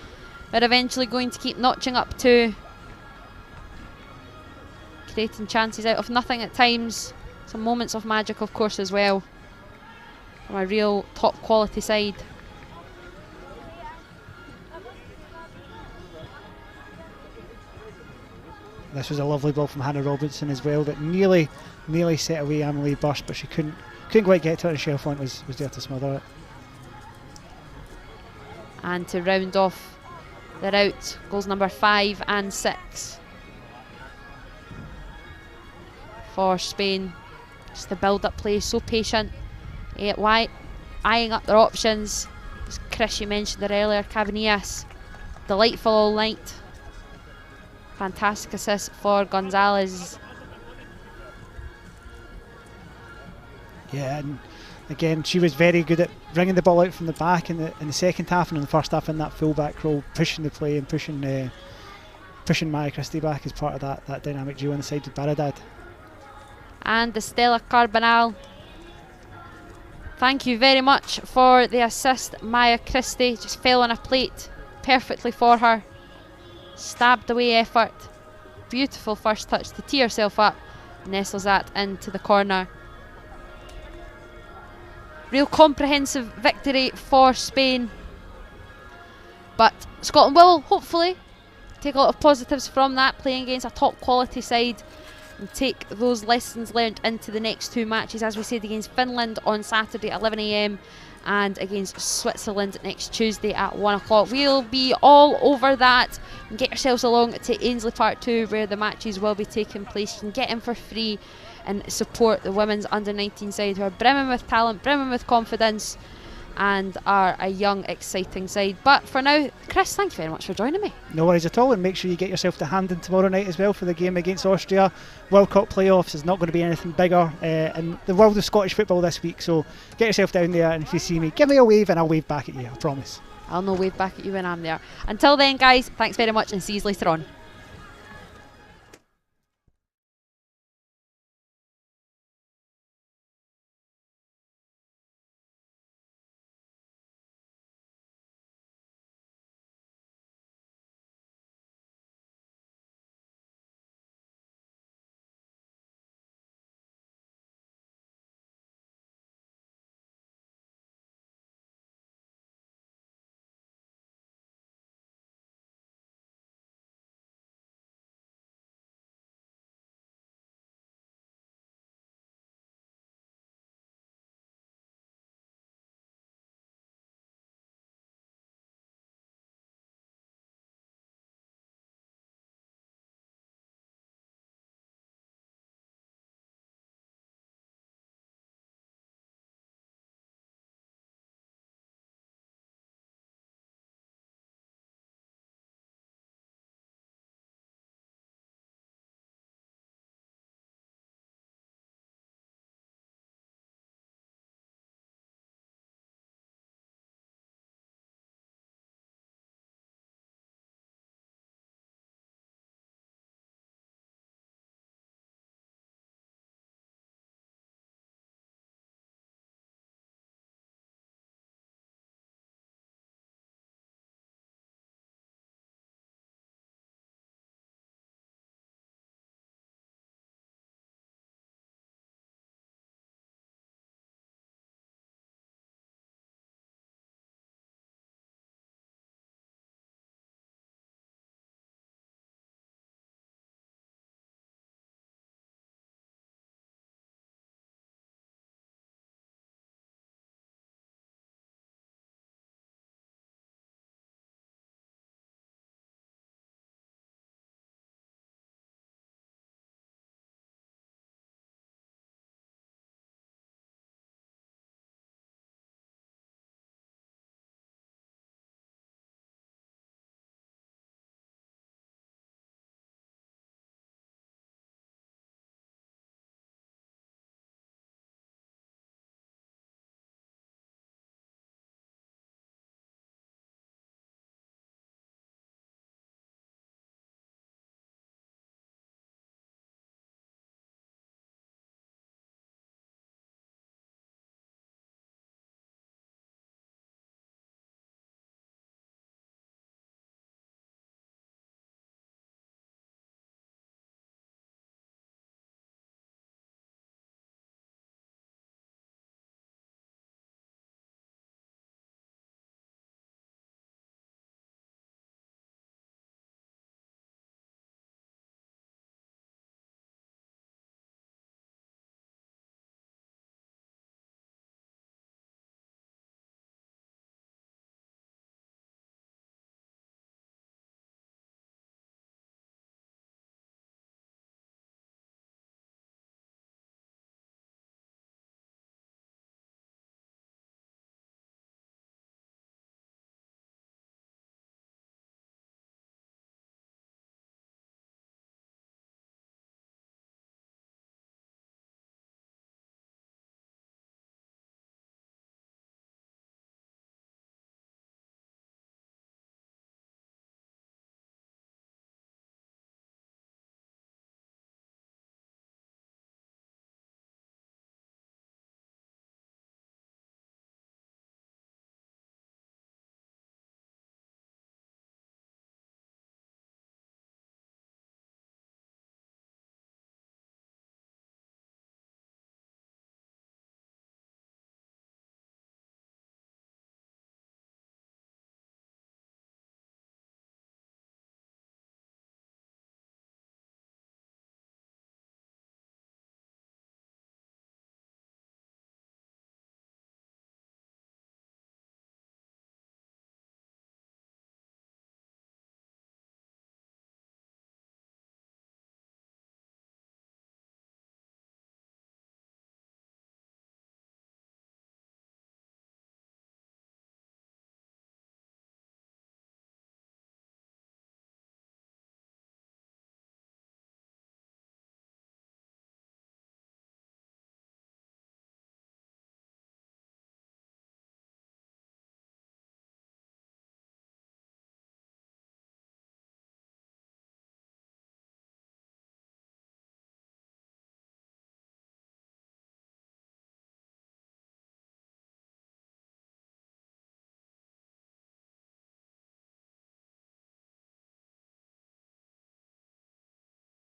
are eventually going to keep notching up too, creating chances out of nothing at times. Some moments of magic, of course, as well, from a real top quality side. This was a lovely ball from Hannah Robinson as well that nearly set away Emily Burst, but she couldn't quite get to it, and Shelfont was there to smother it. And to round off the rout, goals number 5 and 6 for Spain. Just the build-up play, so patient, eyeing up their options. As Chris, you mentioned it earlier, Cabanillas, delightful all night. Fantastic assist for Gonzalez. Yeah, and again, she was very good at bringing the ball out from the back in the second half, and in the first half in that full back role, pushing the play and pushing Maya Christie back as part of that dynamic duo on the side with Baradad. And the Stella Carbonell. Thank you very much for the assist. Maya Christie just fell on a plate perfectly for her. Stabbed away effort. Beautiful first touch to tee herself up. Nestles that into the corner. Real comprehensive victory for Spain. But Scotland will hopefully take a lot of positives from that, playing against a top quality side, and take those lessons learnt into the next two matches, as we said, against Finland on Saturday at 11 AM and against Switzerland next Tuesday at 1 o'clock. We'll be all over that. And get yourselves along to Ainslie Park 2, where the matches will be taking place. You can get in for free and support the women's under-19 side, who are brimming with talent, brimming with confidence, and are a young, exciting side. But for now, Chris, thank you very much for joining me. No worries at all, and make sure you get yourself to Hampden tomorrow night as well for the game against Austria. World Cup playoffs is not going to be anything bigger in the world of Scottish football this week, so get yourself down there, and if you see me, give me a wave and I'll wave back at you, I promise. I'll no wave back at you when I'm there. Until then, guys, thanks very much and see you later on.